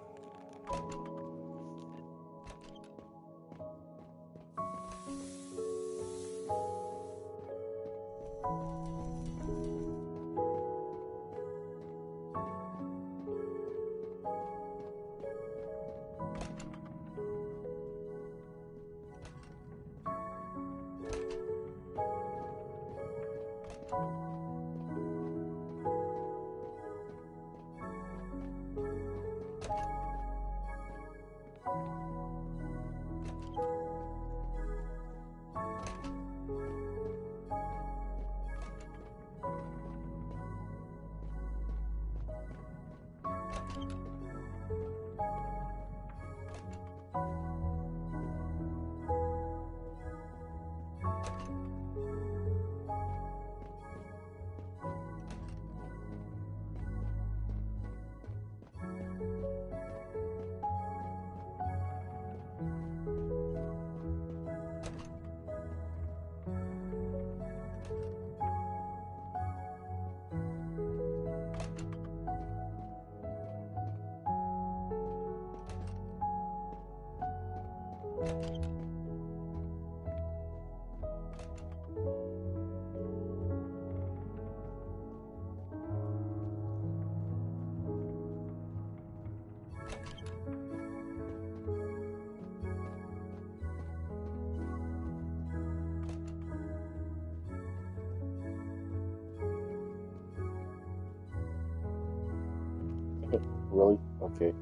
Really? Okay.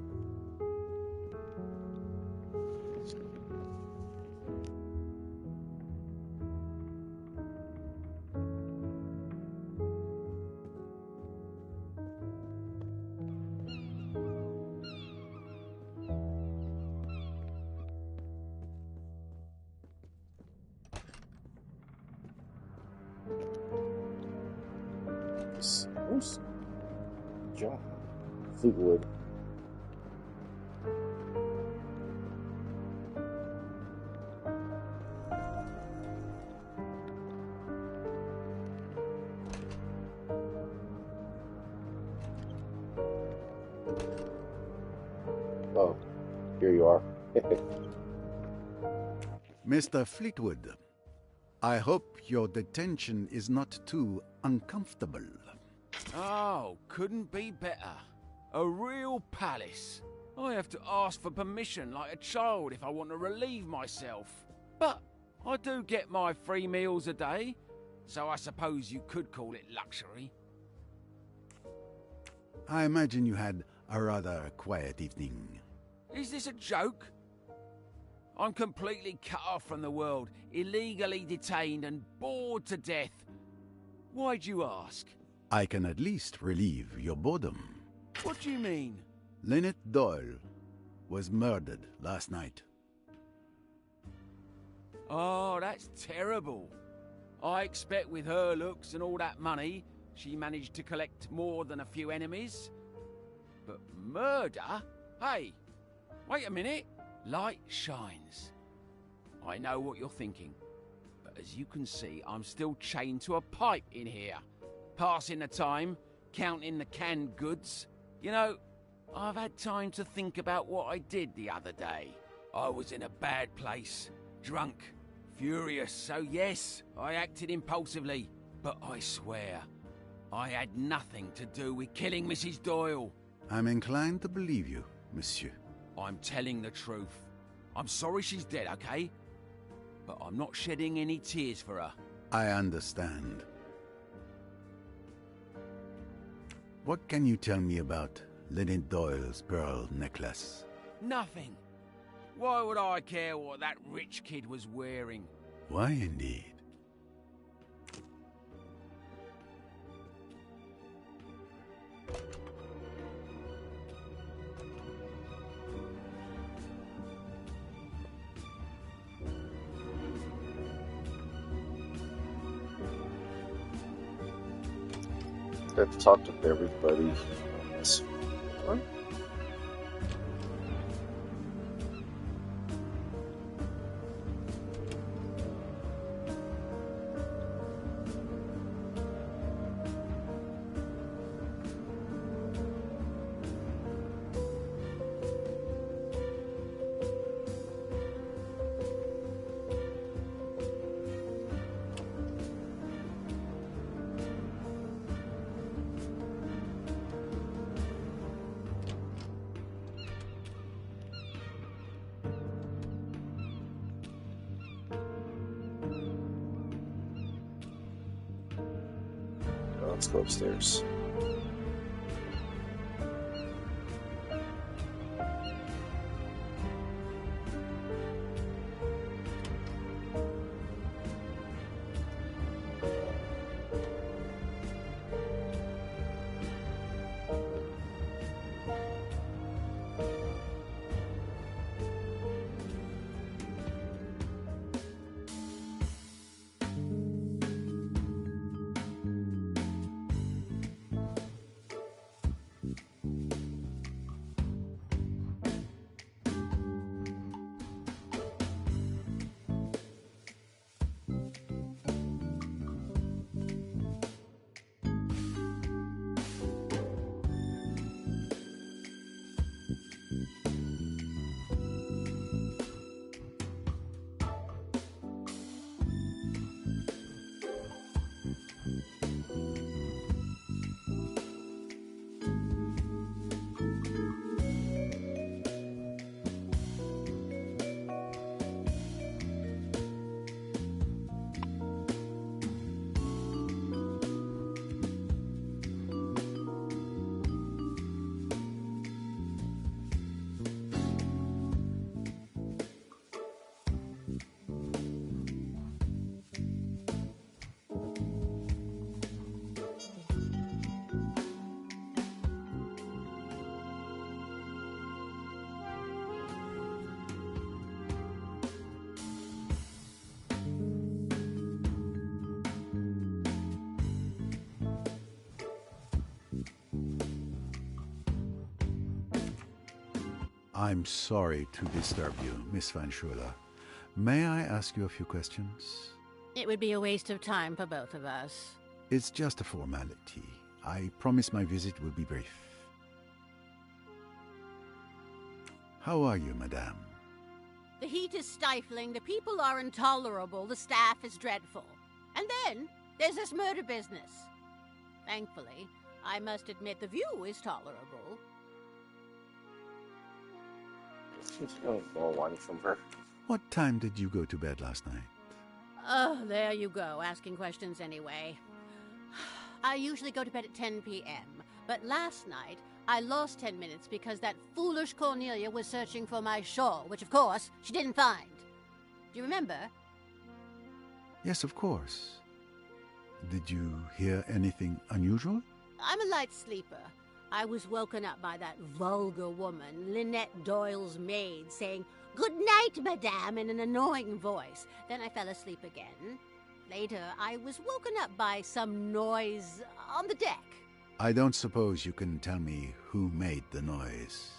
Who's John Fleetwood? Oh, here you are. Mr. Fleetwood, I hope your detention is not too uncomfortable. Oh, couldn't be better. A real palace. I have to ask for permission like a child if I want to relieve myself. But I do get my 3 meals a day, so I suppose you could call it luxury. I imagine you had a rather quiet evening. Is this a joke? I'm completely cut off from the world, illegally detained and bored to death. Why'd you ask? I can at least relieve your boredom. What do you mean? Linnet Doyle was murdered last night. Oh, that's terrible. I expect with her looks and all that money, she managed to collect more than a few enemies. But murder? Hey, wait a minute. Light shines. I know what you're thinking, but as you can see, I'm still chained to a pipe in here. Passing the time, counting the canned goods. You know, I've had time to think about what I did the other day. I was in a bad place, drunk, furious, so yes, I acted impulsively. But I swear, I had nothing to do with killing Mrs. Doyle. I'm inclined to believe you, monsieur. I'm telling the truth. I'm sorry she's dead, okay? But I'm not shedding any tears for her. I understand. What can you tell me about Linnet Doyle's pearl necklace? Nothing. Why would I care what that rich kid was wearing? Why indeed? I have to talk to everybody on this one. Let's go upstairs. I'm sorry to disturb you, Miss Van Schuyler. May I ask you a few questions? It would be a waste of time for both of us. It's just a formality. I promise my visit will be brief. How are you, madame? The heat is stifling, the people are intolerable, the staff is dreadful. And then there's this murder business. Thankfully, I must admit the view is tolerable. More wine from her. What time did you go to bed last night? Oh, there you go, asking questions anyway. I usually go to bed at 10 p.m., but last night I lost 10 minutes because that foolish Cornelia was searching for my shawl, which of course she didn't find. Do you remember? Yes, of course. Did you hear anything unusual? I'm a light sleeper. I was woken up by that vulgar woman, Linnet Doyle's maid, saying, "Good night, madame," in an annoying voice. Then I fell asleep again. Later, I was woken up by some noise on the deck. I don't suppose you can tell me who made the noise.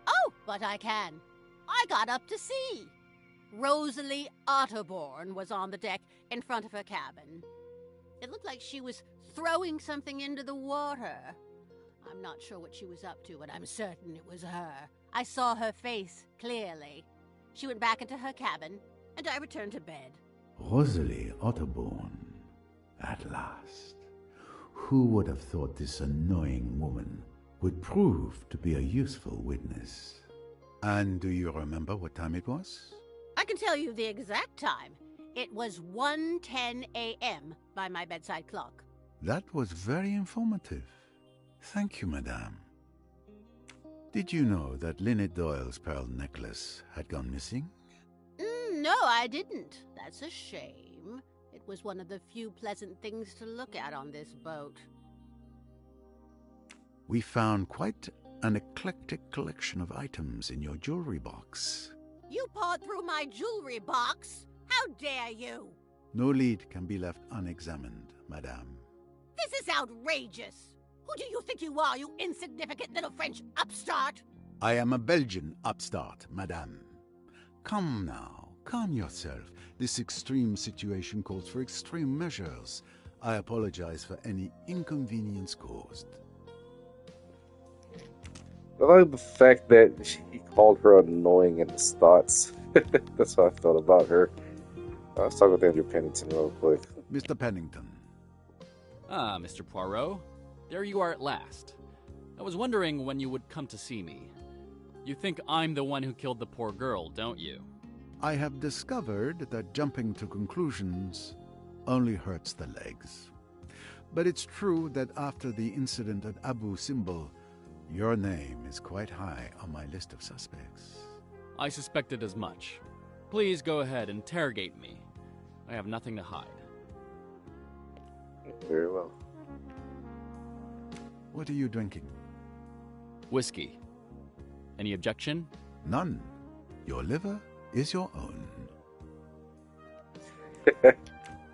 Oh, but I can. I got up to see. Rosalie Otterborn was on the deck in front of her cabin. It looked like she was throwing something into the water. I'm not sure what she was up to, but I'm certain it was her. I saw her face clearly. She went back into her cabin, and I returned to bed. Rosalie Otterborn. At last. Who would have thought this annoying woman would prove to be a useful witness? And do you remember what time it was? I can tell you the exact time. It was 1:10 a.m. by my bedside clock. That was very informative. Thank you, madame. Did you know that Linnet Doyle's pearl necklace had gone missing? No, I didn't. That's a shame. It was one of the few pleasant things to look at on this boat. We found quite an eclectic collection of items in your jewelry box. You pawed through my jewelry box? How dare you? No lead can be left unexamined, madame. This is outrageous. Who do you think you are, you insignificant little French upstart? I am a Belgian upstart, madame. Come now, calm yourself. This extreme situation calls for extreme measures. I apologize for any inconvenience caused. I like the fact that he called her annoying in his thoughts. That's how I felt about her. I was talking with Andrew Pennington real quick. Mr. Pennington. Ah, Mr. Poirot. There you are at last. I was wondering when you would come to see me. You think I'm the one who killed the poor girl, don't you? I have discovered that jumping to conclusions only hurts the legs. But it's true that after the incident at Abu Simbel, your name is quite high on my list of suspects. I suspected as much. Please go ahead, interrogate me. I have nothing to hide. Very well. What are you drinking? Whiskey. Any objection? None. Your liver is your own.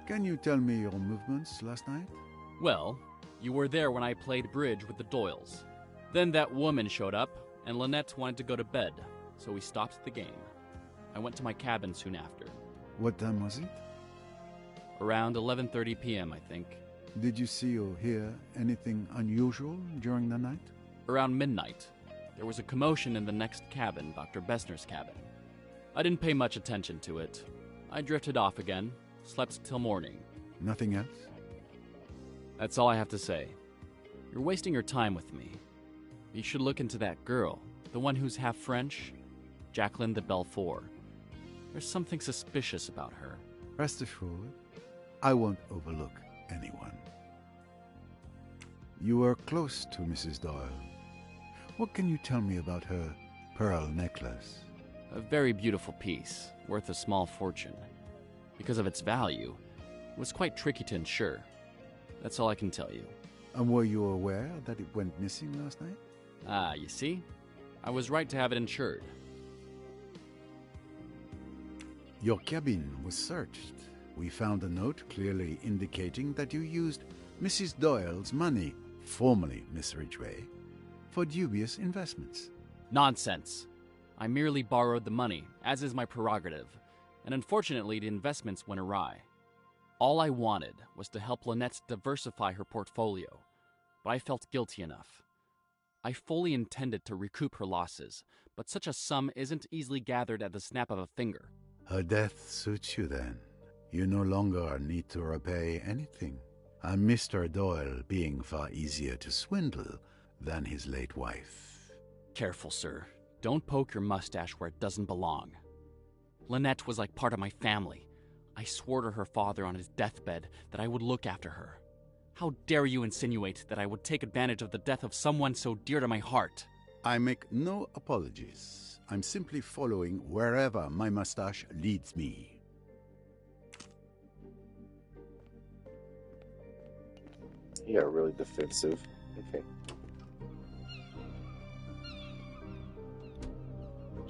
Can you tell me your movements last night? Well, you were there when I played bridge with the Doyles. Then that woman showed up, and Linnet wanted to go to bed, so we stopped the game. I went to my cabin soon after. What time was it? Around 11:30 p.m., I think. Did you see or hear anything unusual during the night? Around midnight, there was a commotion in the next cabin, Dr. Bessner's cabin. I didn't pay much attention to it. I drifted off again, slept till morning. Nothing else? That's all I have to say. You're wasting your time with me. You should look into that girl, the one who's half French, Jacqueline de Belfort. There's something suspicious about her. Rest assured, I won't overlook anyone. You were close to Mrs. Doyle. What can you tell me about her pearl necklace? A very beautiful piece, worth a small fortune. Because of its value, it was quite tricky to insure. That's all I can tell you. And were you aware that it went missing last night? Ah, you see? I was right to have it insured. Your cabin was searched. We found a note clearly indicating that you used Mrs. Doyle's money, formerly Miss Ridgway, for dubious investments. Nonsense. I merely borrowed the money, as is my prerogative, and unfortunately the investments went awry. All I wanted was to help Linnet diversify her portfolio, but I felt guilty enough. I fully intended to recoup her losses, but such a sum isn't easily gathered at the snap of a finger. Her death suits you then. You no longer need to repay anything, and Mr. Doyle being far easier to swindle than his late wife. Careful, sir. Don't poke your mustache where it doesn't belong. Linnet was like part of my family. I swore to her father on his deathbed that I would look after her. How dare you insinuate that I would take advantage of the death of someone so dear to my heart? I make no apologies. I'm simply following wherever my mustache leads me. Yeah, really defensive. Okay.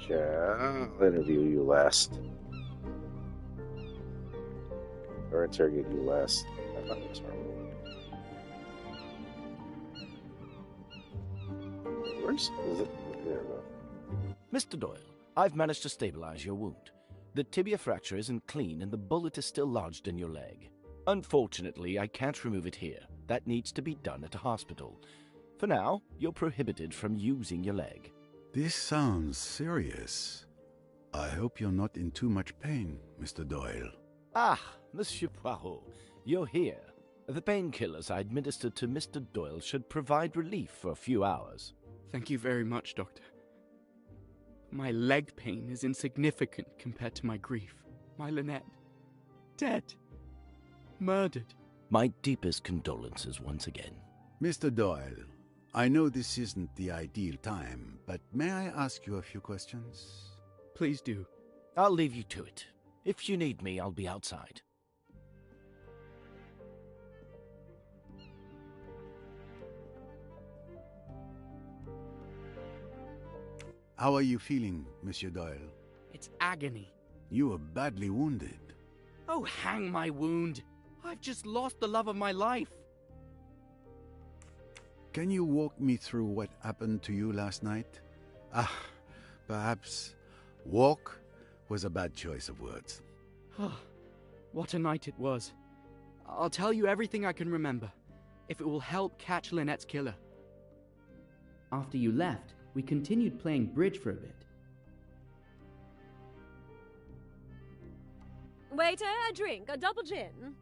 Yeah, I'll interview you last. Or interrogate you last. I'm not gonna start. Where's is it? There we go. Mr. Doyle, I've managed to stabilize your wound. The tibia fracture isn't clean and the bullet is still lodged in your leg. Unfortunately, I can't remove it here. That needs to be done at a hospital. For now, you're prohibited from using your leg. This sounds serious. I hope you're not in too much pain, Mr. Doyle. Ah, Monsieur Poirot, you're here. The painkillers I administered to Mr. Doyle should provide relief for a few hours. Thank you very much, Doctor. My leg pain is insignificant compared to my grief. My Linnet. Dead. Murdered. My deepest condolences once again. Mr. Doyle, I know this isn't the ideal time, but may I ask you a few questions? Please do. I'll leave you to it. If you need me, I'll be outside. How are you feeling, Monsieur Doyle? It's agony. You were badly wounded. Oh, hang my wound. I've just lost the love of my life. Can you walk me through what happened to you last night? Perhaps walk was a bad choice of words. What a night it was. I'll tell you everything I can remember, if it will help catch Linnet's killer. After you left, we continued playing bridge for a bit. Waiter, a drink, a double gin.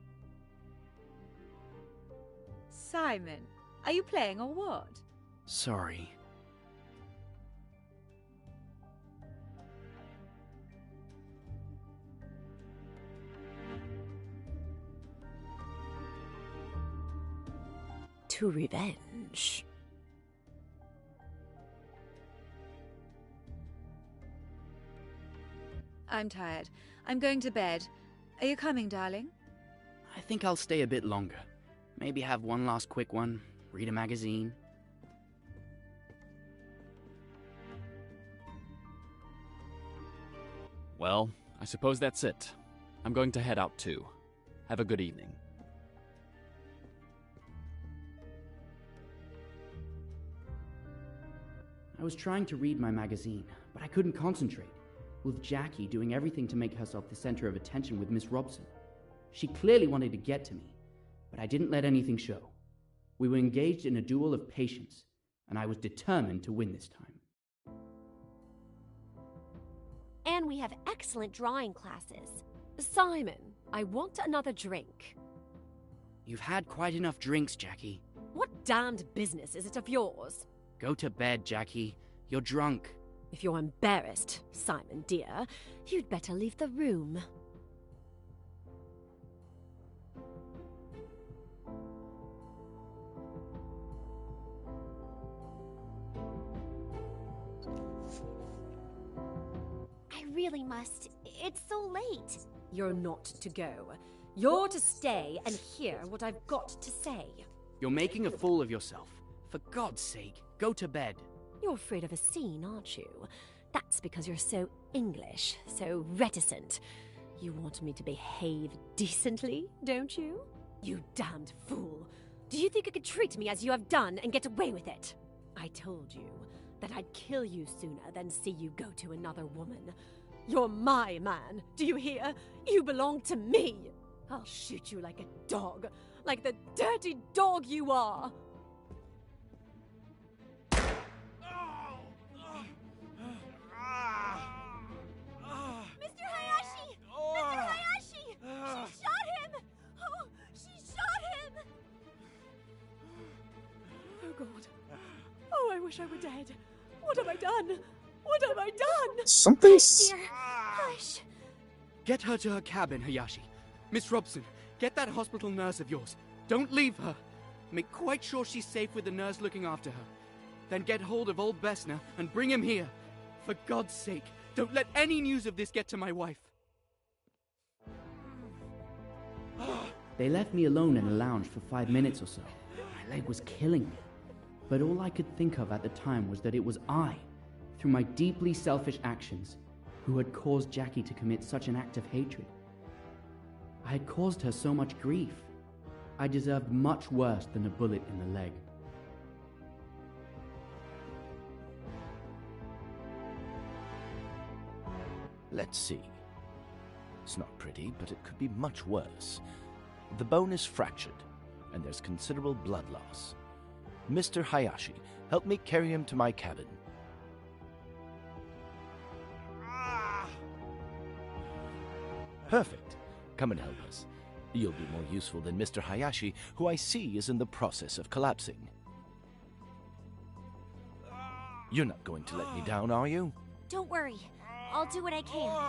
Simon, are you playing or what? Sorry. to revenge. I'm tired. I'm going to bed. Are you coming, darling? I think I'll stay a bit longer. Maybe have one last quick one, read a magazine. Well, I suppose that's it. I'm going to head out too. Have a good evening. I was trying to read my magazine, but I couldn't concentrate, with Jackie doing everything to make herself the center of attention with Miss Robson. She clearly wanted to get to me, but I didn't let anything show. We were engaged in a duel of patience, and I was determined to win this time. And we have excellent drawing classes. Simon, I want another drink. You've had quite enough drinks, Jackie. What damned business is it of yours? Go to bed, Jackie. You're drunk. If you're embarrassed, Simon dear, you'd better leave the room. I really must. It's so late. You're not to go. You're to stay and hear what I've got to say. You're making a fool of yourself. For God's sake, go to bed. You're afraid of a scene, aren't you? That's because you're so English, so reticent. You want me to behave decently, don't you? You damned fool. Do you think you could treat me as you have done and get away with it? I told you that I'd kill you sooner than see you go to another woman. You're my man, do you hear? You belong to me. I'll shoot you like a dog, like the dirty dog you are. Mr. Hayashi! Mr. Hayashi! She shot him! Oh, she shot him! Oh, God. Oh, I wish I were dead. What have I done? What have I done? Something's... Dear, hush. Get her to her cabin, Hayashi. Miss Robson, get that hospital nurse of yours. Don't leave her. Make quite sure she's safe with the nurse looking after her. Then get hold of old Bessner and bring him here. For God's sake, don't let any news of this get to my wife. They left me alone in a lounge for 5 minutes or so. My leg was killing me. But all I could think of at the time was that it was I, through my deeply selfish actions, who had caused Jackie to commit such an act of hatred. I had caused her so much grief. I deserved much worse than a bullet in the leg. Let's see. It's not pretty, but it could be much worse. The bone is fractured, and there's considerable blood loss. Mr. Hayashi, help me carry him to my cabin. Perfect. Come and help us. You'll be more useful than Mr. Hayashi, who I see is in the process of collapsing. You're not going to let me down, are you? Don't worry. I'll do what I can.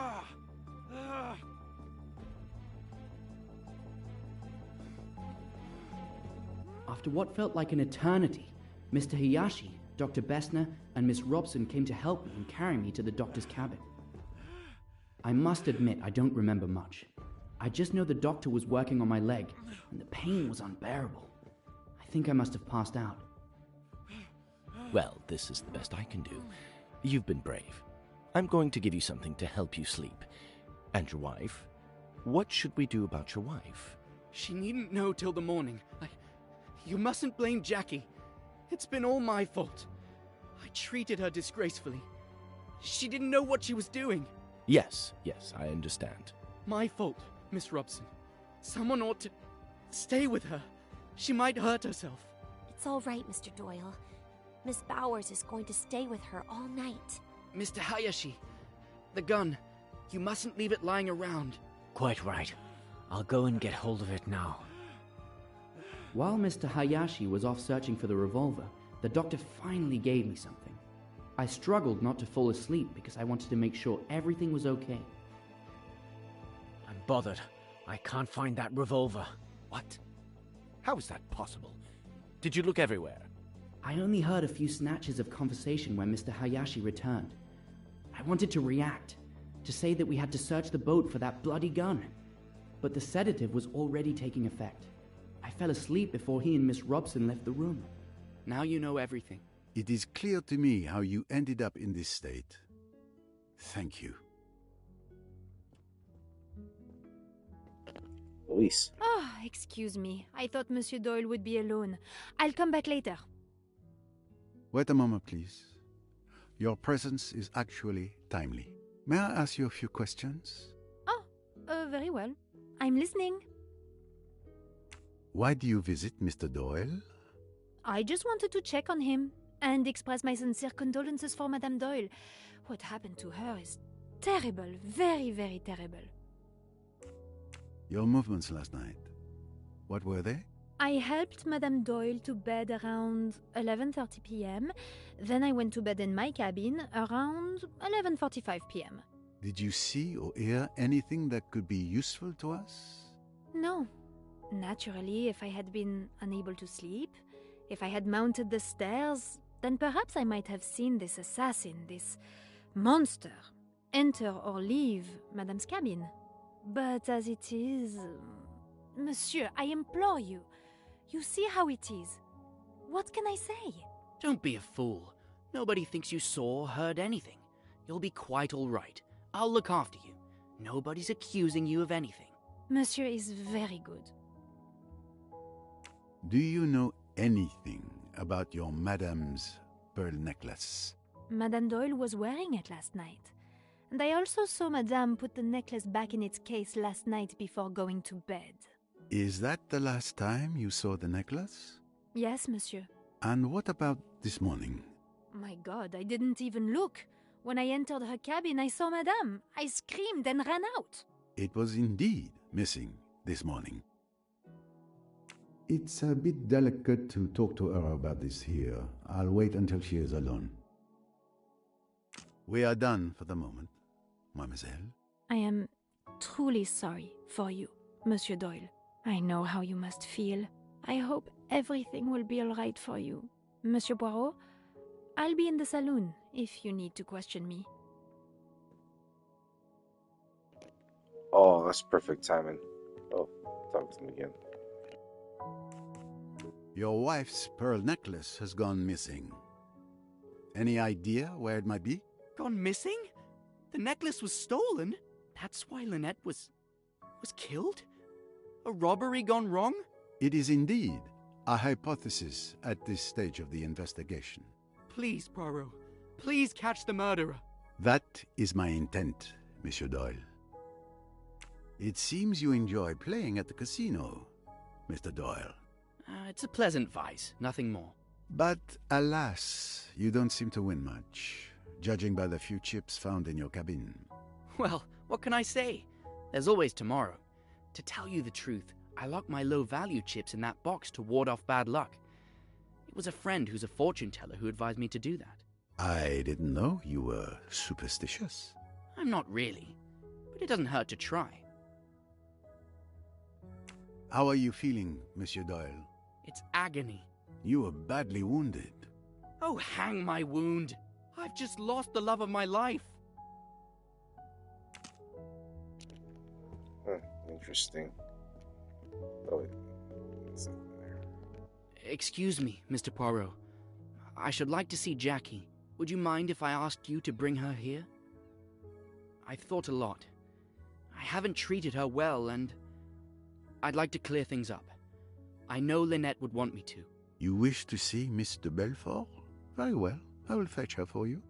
After what felt like an eternity, Mr. Hayashi, Dr. Bessner, and Miss Robson came to help me and carry me to the doctor's cabin. I must admit I don't remember much. I just know the doctor was working on my leg, and the pain was unbearable. I think I must have passed out. Well, this is the best I can do. You've been brave. I'm going to give you something to help you sleep. And your wife? What should we do about your wife? She needn't know till the morning. You mustn't blame Jackie. It's been all my fault. I treated her disgracefully. She didn't know what she was doing. Yes, I understand. My fault, Miss Robson. Someone ought to stay with her. She might hurt herself. It's all right, Mr. Doyle. Miss Bowers is going to stay with her all night. Mr. Hayashi, the gun. You mustn't leave it lying around. Quite right. I'll go and get hold of it now. While Mr. Hayashi was off searching for the revolver, the doctor finally gave me something. I struggled not to fall asleep because I wanted to make sure everything was okay. I'm bothered. I can't find that revolver. What? How is that possible? Did you look everywhere? I only heard a few snatches of conversation when Mr. Hayashi returned. I wanted to react, to say that we had to search the boat for that bloody gun. But the sedative was already taking effect. I fell asleep before he and Miss Robson left the room. Now you know everything. It is clear to me how you ended up in this state. Thank you. Luis. Oh, excuse me. I thought Monsieur Doyle would be alone. I'll come back later. Wait a moment, please. Your presence is actually timely. May I ask you a few questions? Oh, very well. I'm listening. Why do you visit Mr. Doyle? I just wanted to check on him and express my sincere condolences for Madame Doyle. What happened to her is terrible, very, very terrible. Your movements last night, what were they? I helped Madame Doyle to bed around 11:30 p.m. Then I went to bed in my cabin around 11:45 p.m. Did you see or hear anything that could be useful to us? No. Naturally, if I had been unable to sleep, if I had mounted the stairs, then perhaps I might have seen this assassin, this monster, enter or leave Madame's cabin. But as it is... Monsieur, I implore you. You see how it is. What can I say? Don't be a fool. Nobody thinks you saw or heard anything. You'll be quite all right. I'll look after you. Nobody's accusing you of anything. Monsieur is very good. Do you know anything about your Madame's pearl necklace? Madame Doyle was wearing it last night. And I also saw Madame put the necklace back in its case last night before going to bed. Is that the last time you saw the necklace? Yes, monsieur. And what about this morning? My God, I didn't even look. When I entered her cabin, I saw Madame. I screamed and ran out. It was indeed missing this morning. It's a bit delicate to talk to her about this here. I'll wait until she is alone. We are done for the moment, mademoiselle. I am truly sorry for you, Monsieur Doyle. I know how you must feel. I hope everything will be all right for you. Monsieur Poirot, I'll be in the saloon if you need to question me. Oh, that's perfect timing. Oh, talk to him again. Your wife's pearl necklace has gone missing. Any idea where it might be? Gone missing? The necklace was stolen? That's why Linnet was killed? A robbery gone wrong? It is indeed a hypothesis at this stage of the investigation. Please, Poirot. Please catch the murderer. That is my intent, Monsieur Doyle. It seems you enjoy playing at the casino, Mr. Doyle. It's a pleasant vice, nothing more. But alas, you don't seem to win much, judging by the few chips found in your cabin. Well, what can I say? There's always tomorrow. To tell you the truth, I locked my low-value chips in that box to ward off bad luck. It was a friend who's a fortune teller who advised me to do that. I didn't know you were superstitious. I'm not really, but it doesn't hurt to try. How are you feeling, Monsieur Doyle? It's agony. You were badly wounded. Oh, hang my wound. I've just lost the love of my life. Interesting. Oh, wait. Excuse me, Mr. Poirot. I should like to see Jackie. Would you mind if I asked you to bring her here? I've thought a lot. I haven't treated her well, and I'd like to clear things up. I know Linnet would want me to. You wish to see Miss de Belfort? Very well. I will fetch her for you.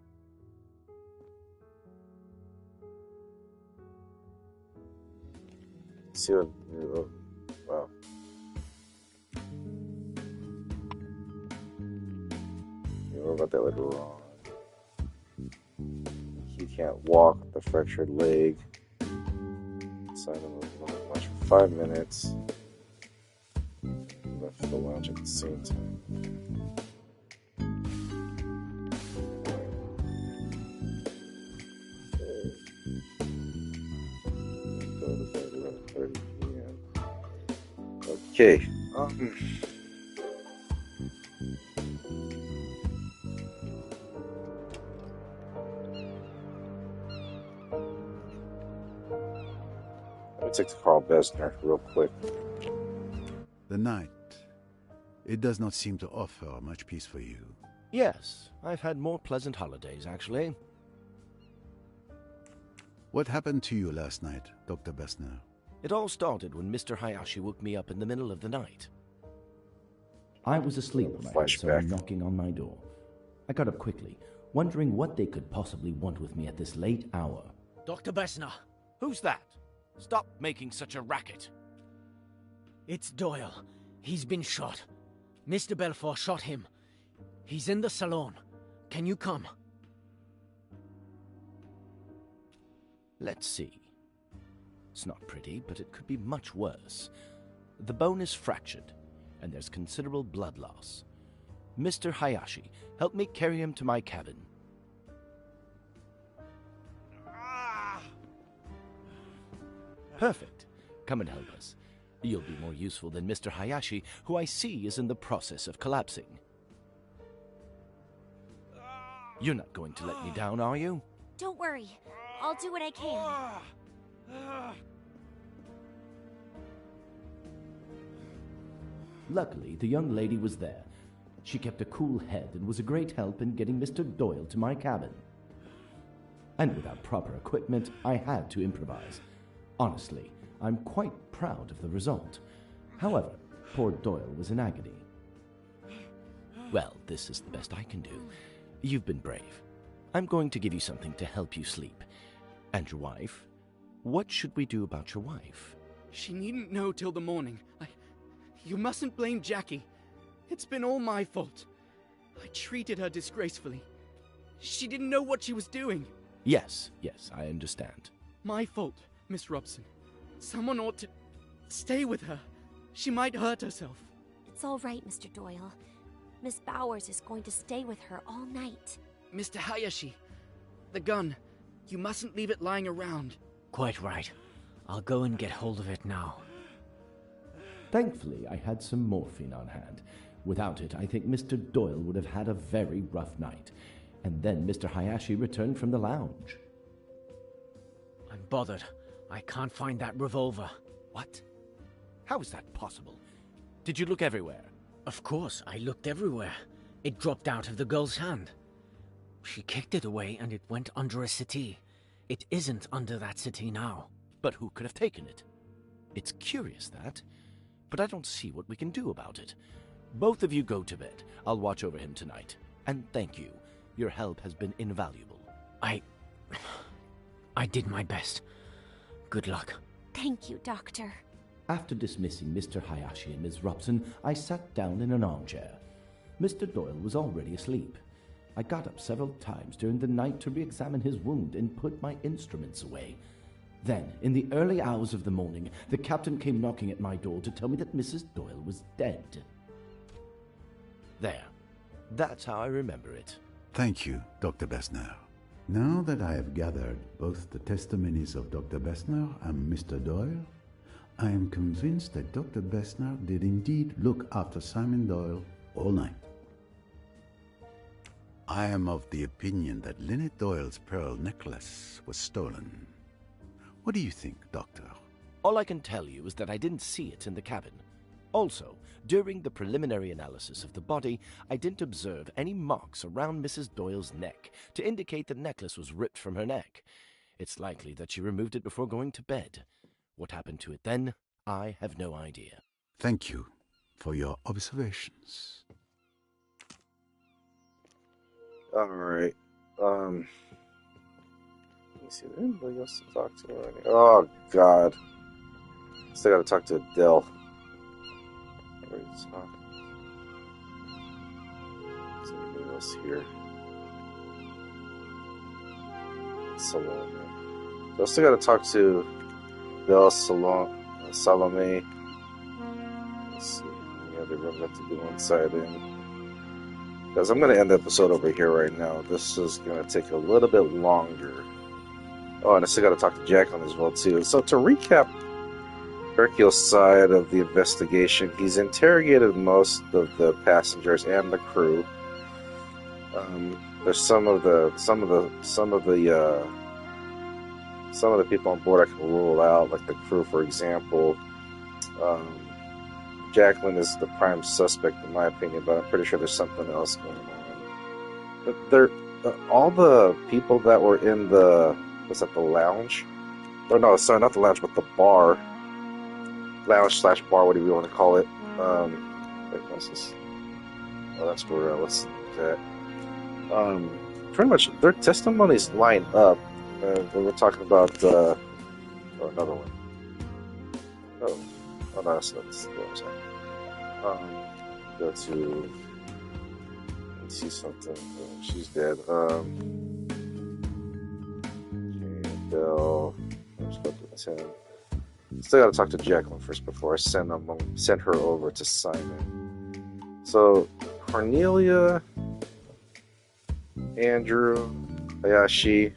See what? Wow. What about that later on? He can't walk with a fractured leg. Simon was on the watch for 5 minutes. Left the lounge at the same time. Go to bed 11:30 p.m. Okay. take to Carl Besner real quick. The night. It does not seem to offer much peace for you. Yes, I've had more pleasant holidays, actually. What happened to you last night, Dr. Besner? It all started when Mr. Hayashi woke me up in the middle of the night. I was asleep when I heard someone knocking on my door. I got up quickly, wondering what they could possibly want with me at this late hour. Dr. Besner! Who's that? Stop making such a racket. It's Doyle. He's been shot. Mr. Belfort shot him. He's in the salon. Can you come? Let's see. It's not pretty, but it could be much worse. The bone is fractured, and there's considerable blood loss. Mr. Hayashi, help me carry him to my cabin. Perfect. Come and help us. You'll be more useful than Mr. Hayashi, who I see is in the process of collapsing. You're not going to let me down, are you? Don't worry. I'll do what I can. Luckily, the young lady was there. She kept a cool head and was a great help in getting Mr. Doyle to my cabin. And without proper equipment, I had to improvise. Honestly, I'm quite proud of the result. However, poor Doyle was in agony. Well, this is the best I can do. You've been brave. I'm going to give you something to help you sleep. And your wife? What should we do about your wife? She needn't know till the morning. You mustn't blame Jackie. It's been all my fault. I treated her disgracefully. She didn't know what she was doing. Yes, I understand. My fault, Miss Robson. Someone ought to stay with her. She might hurt herself. It's all right, Mr. Doyle. Miss Bowers is going to stay with her all night. Mr. Hayashi, the gun. You mustn't leave it lying around. Quite right. I'll go and get hold of it now. Thankfully, I had some morphine on hand. Without it, I think Mr. Doyle would have had a very rough night. And then Mr. Hayashi returned from the lounge. I'm bothered. I can't find that revolver. What? How is that possible? Did you look everywhere? Of course, I looked everywhere. It dropped out of the girl's hand. She kicked it away and it went under a settee. It isn't under that settee now. But who could have taken it? It's curious, that. But I don't see what we can do about it. Both of you go to bed. I'll watch over him tonight. And thank you. Your help has been invaluable. I did my best. Good luck. Thank you, Doctor. After dismissing Mr. Hayashi and Miss Robson, I sat down in an armchair. Mr. Doyle was already asleep. I got up several times during the night to re-examine his wound and put my instruments away. Then, in the early hours of the morning, the captain came knocking at my door to tell me that Mrs. Doyle was dead. There. That's how I remember it. Thank you, Dr. Besner. Now that I have gathered both the testimonies of Dr. Besner and Mr. Doyle, I am convinced that Dr. Besner did indeed look after Simon Doyle all night. I am of the opinion that Linnet Doyle's pearl necklace was stolen. What do you think, Doctor? All I can tell you is that I didn't see it in the cabin. Also, during the preliminary analysis of the body, I didn't observe any marks around Mrs. Doyle's neck to indicate the necklace was ripped from her neck. It's likely that she removed it before going to bed. What happened to it then, I have no idea. Thank you for your observations. All right. Let me see. Is there anybody else to talk to? Oh, God. Still got to talk to Adele. Is there anybody else here? Salome. So I still got to talk to Adele, Salome. Let's see. Any other rooms I have to go inside in? Because I'm going to end the episode over here right now. This is going to take a little bit longer. Oh, and I still got to talk to Jacqueline as well, too. So to recap Hercule's side of the investigation, he's interrogated most of the passengers and the crew. There's some of the some of the people on board I can rule out, like the crew, for example. Jacqueline is the prime suspect, in my opinion, but I'm pretty sure there's something else going on. But all the people that were in the lounge? Or no, sorry, not the lounge, but the bar. Lounge/bar, whatever you want to call it. Wait, what's this? Oh, that's where, what's that? Pretty much, their testimonies line up. When we're talking about, oh, another one. Oh, no, that's what I'm saying. Go to, let's see something. Oh, she's dead. Okay, Belle. Let's go to 10. Still gotta talk to Jacqueline first before I send her over to Simon. So, Cornelia, Andrew, Hayashi.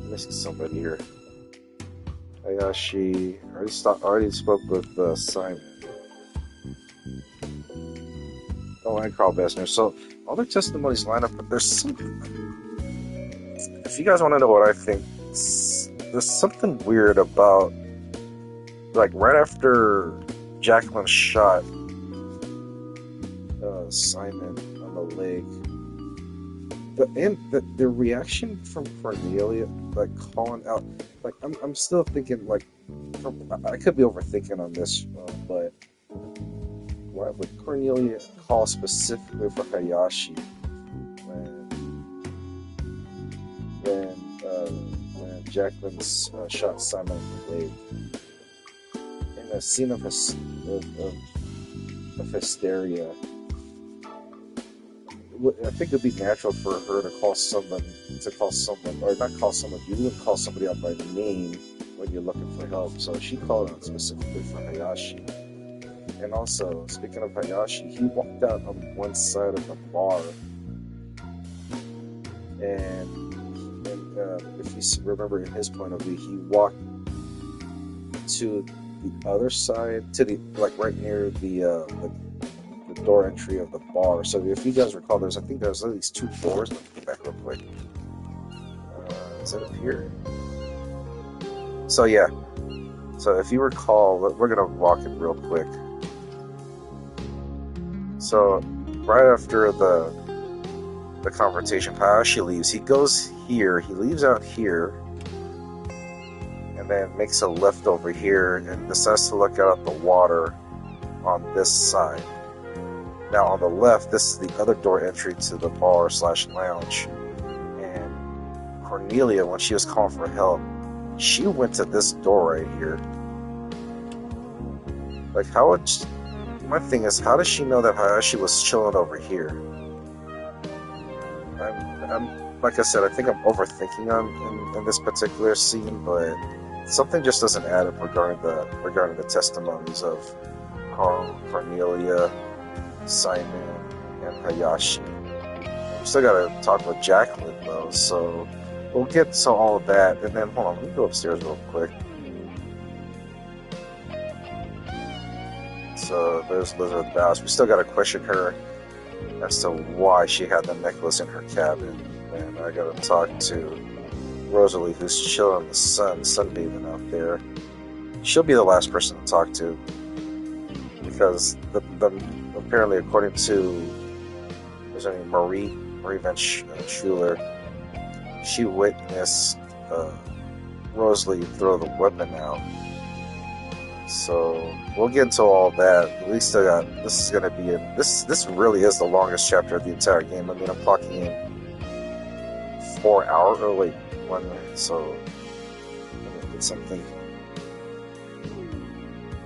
Missing somebody here. Hayashi. Already spoke with Simon. Oh, and Carl Bessner. So all their testimonies line up, but there's something. If you guys want to know what I think, there's something weird about, like, right after Jacqueline shot Simon on the leg. The reaction from Cornelia, like, calling out, like, I'm still thinking, like, I could be overthinking on this, but why would Cornelia call specifically for Hayashi when Jacqueline shot Simon in the leg? In a scene of hysteria, I think it'd be natural for her to call someone, or not call someone. You wouldn't call somebody out by name when you're looking for help. So she called out specifically for Hayashi. And also, speaking of Hayashi, he walked out on one side of the bar, and if you remember in his point of view, he walked to the other side, to the, like, right near the door entry of the bar. So if you guys recall, I think there's at least 2 doors. Let me go back real quick. Is it up here? So yeah. So if you recall, we're gonna walk it real quick. So right after the confrontation, Hayashi leaves. He goes here. He leaves out here, and then makes a left over here, and decides to look out at the water on this side. Now on the left, this is the other door entry to the bar/lounge. And Cornelia, when she was calling for help, she went to this door right here. Like, my thing is, how does she know that Hayashi was chilling over here? I'm like I said, I think I'm overthinking in this particular scene, but something just doesn't add up regarding the testimonies of Cornelia, Simon, and Hayashi. We still gotta talk with Jacqueline though, so we'll get to all of that, and then hold on, let me go upstairs real quick. So there's Elizabeth Bowes. We still gotta question her as to why she had the necklace in her cabin, and I gotta talk to Rosalie, who's chilling in the sun, sunbathing out there. She'll be the last person to talk to, because apparently, according to what's her name, Marie Van Schuler, she witnessed Rosalie throw the weapon out. So we'll get into all that. At least this is going to be this really is the longest chapter of the entire game. I mean, I'm clocking in 4 hours or wait 1 minute. So let me get something.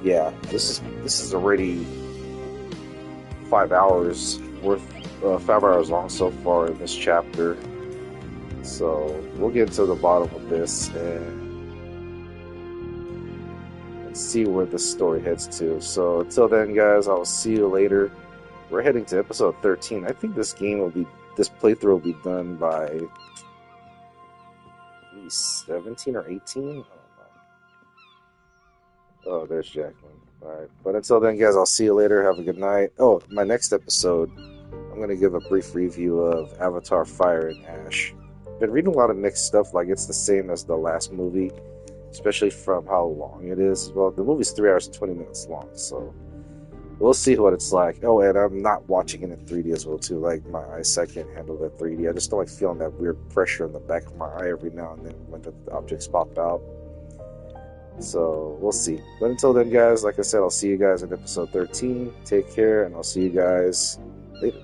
Yeah, this is already 5 hours worth, 5 hours long so far in this chapter. So we'll get to the bottom of this and see where the story heads to. So until then, guys, I will see you later. We're heading to episode 13. I think this playthrough will be done by maybe 17 or 18. I don't know. Oh, there's Jacqueline. Alright. But until then, guys, I'll see you later. Have a good night. Oh, my next episode, I'm going to give a brief review of Avatar Fire and Ash. Been reading a lot of mixed stuff, like it's the same as the last movie, especially from how long it is. Well, the movie's 3 hours and 20 minutes long, so we'll see what it's like. Oh, and I'm not watching it in 3D as well, too. Like, my eyesight can't handle that 3D. I just don't like feeling that weird pressure in the back of my eye every now and then when the objects pop out. So, we'll see. But until then, guys, like I said, I'll see you guys in episode 13. Take care, and I'll see you guys later.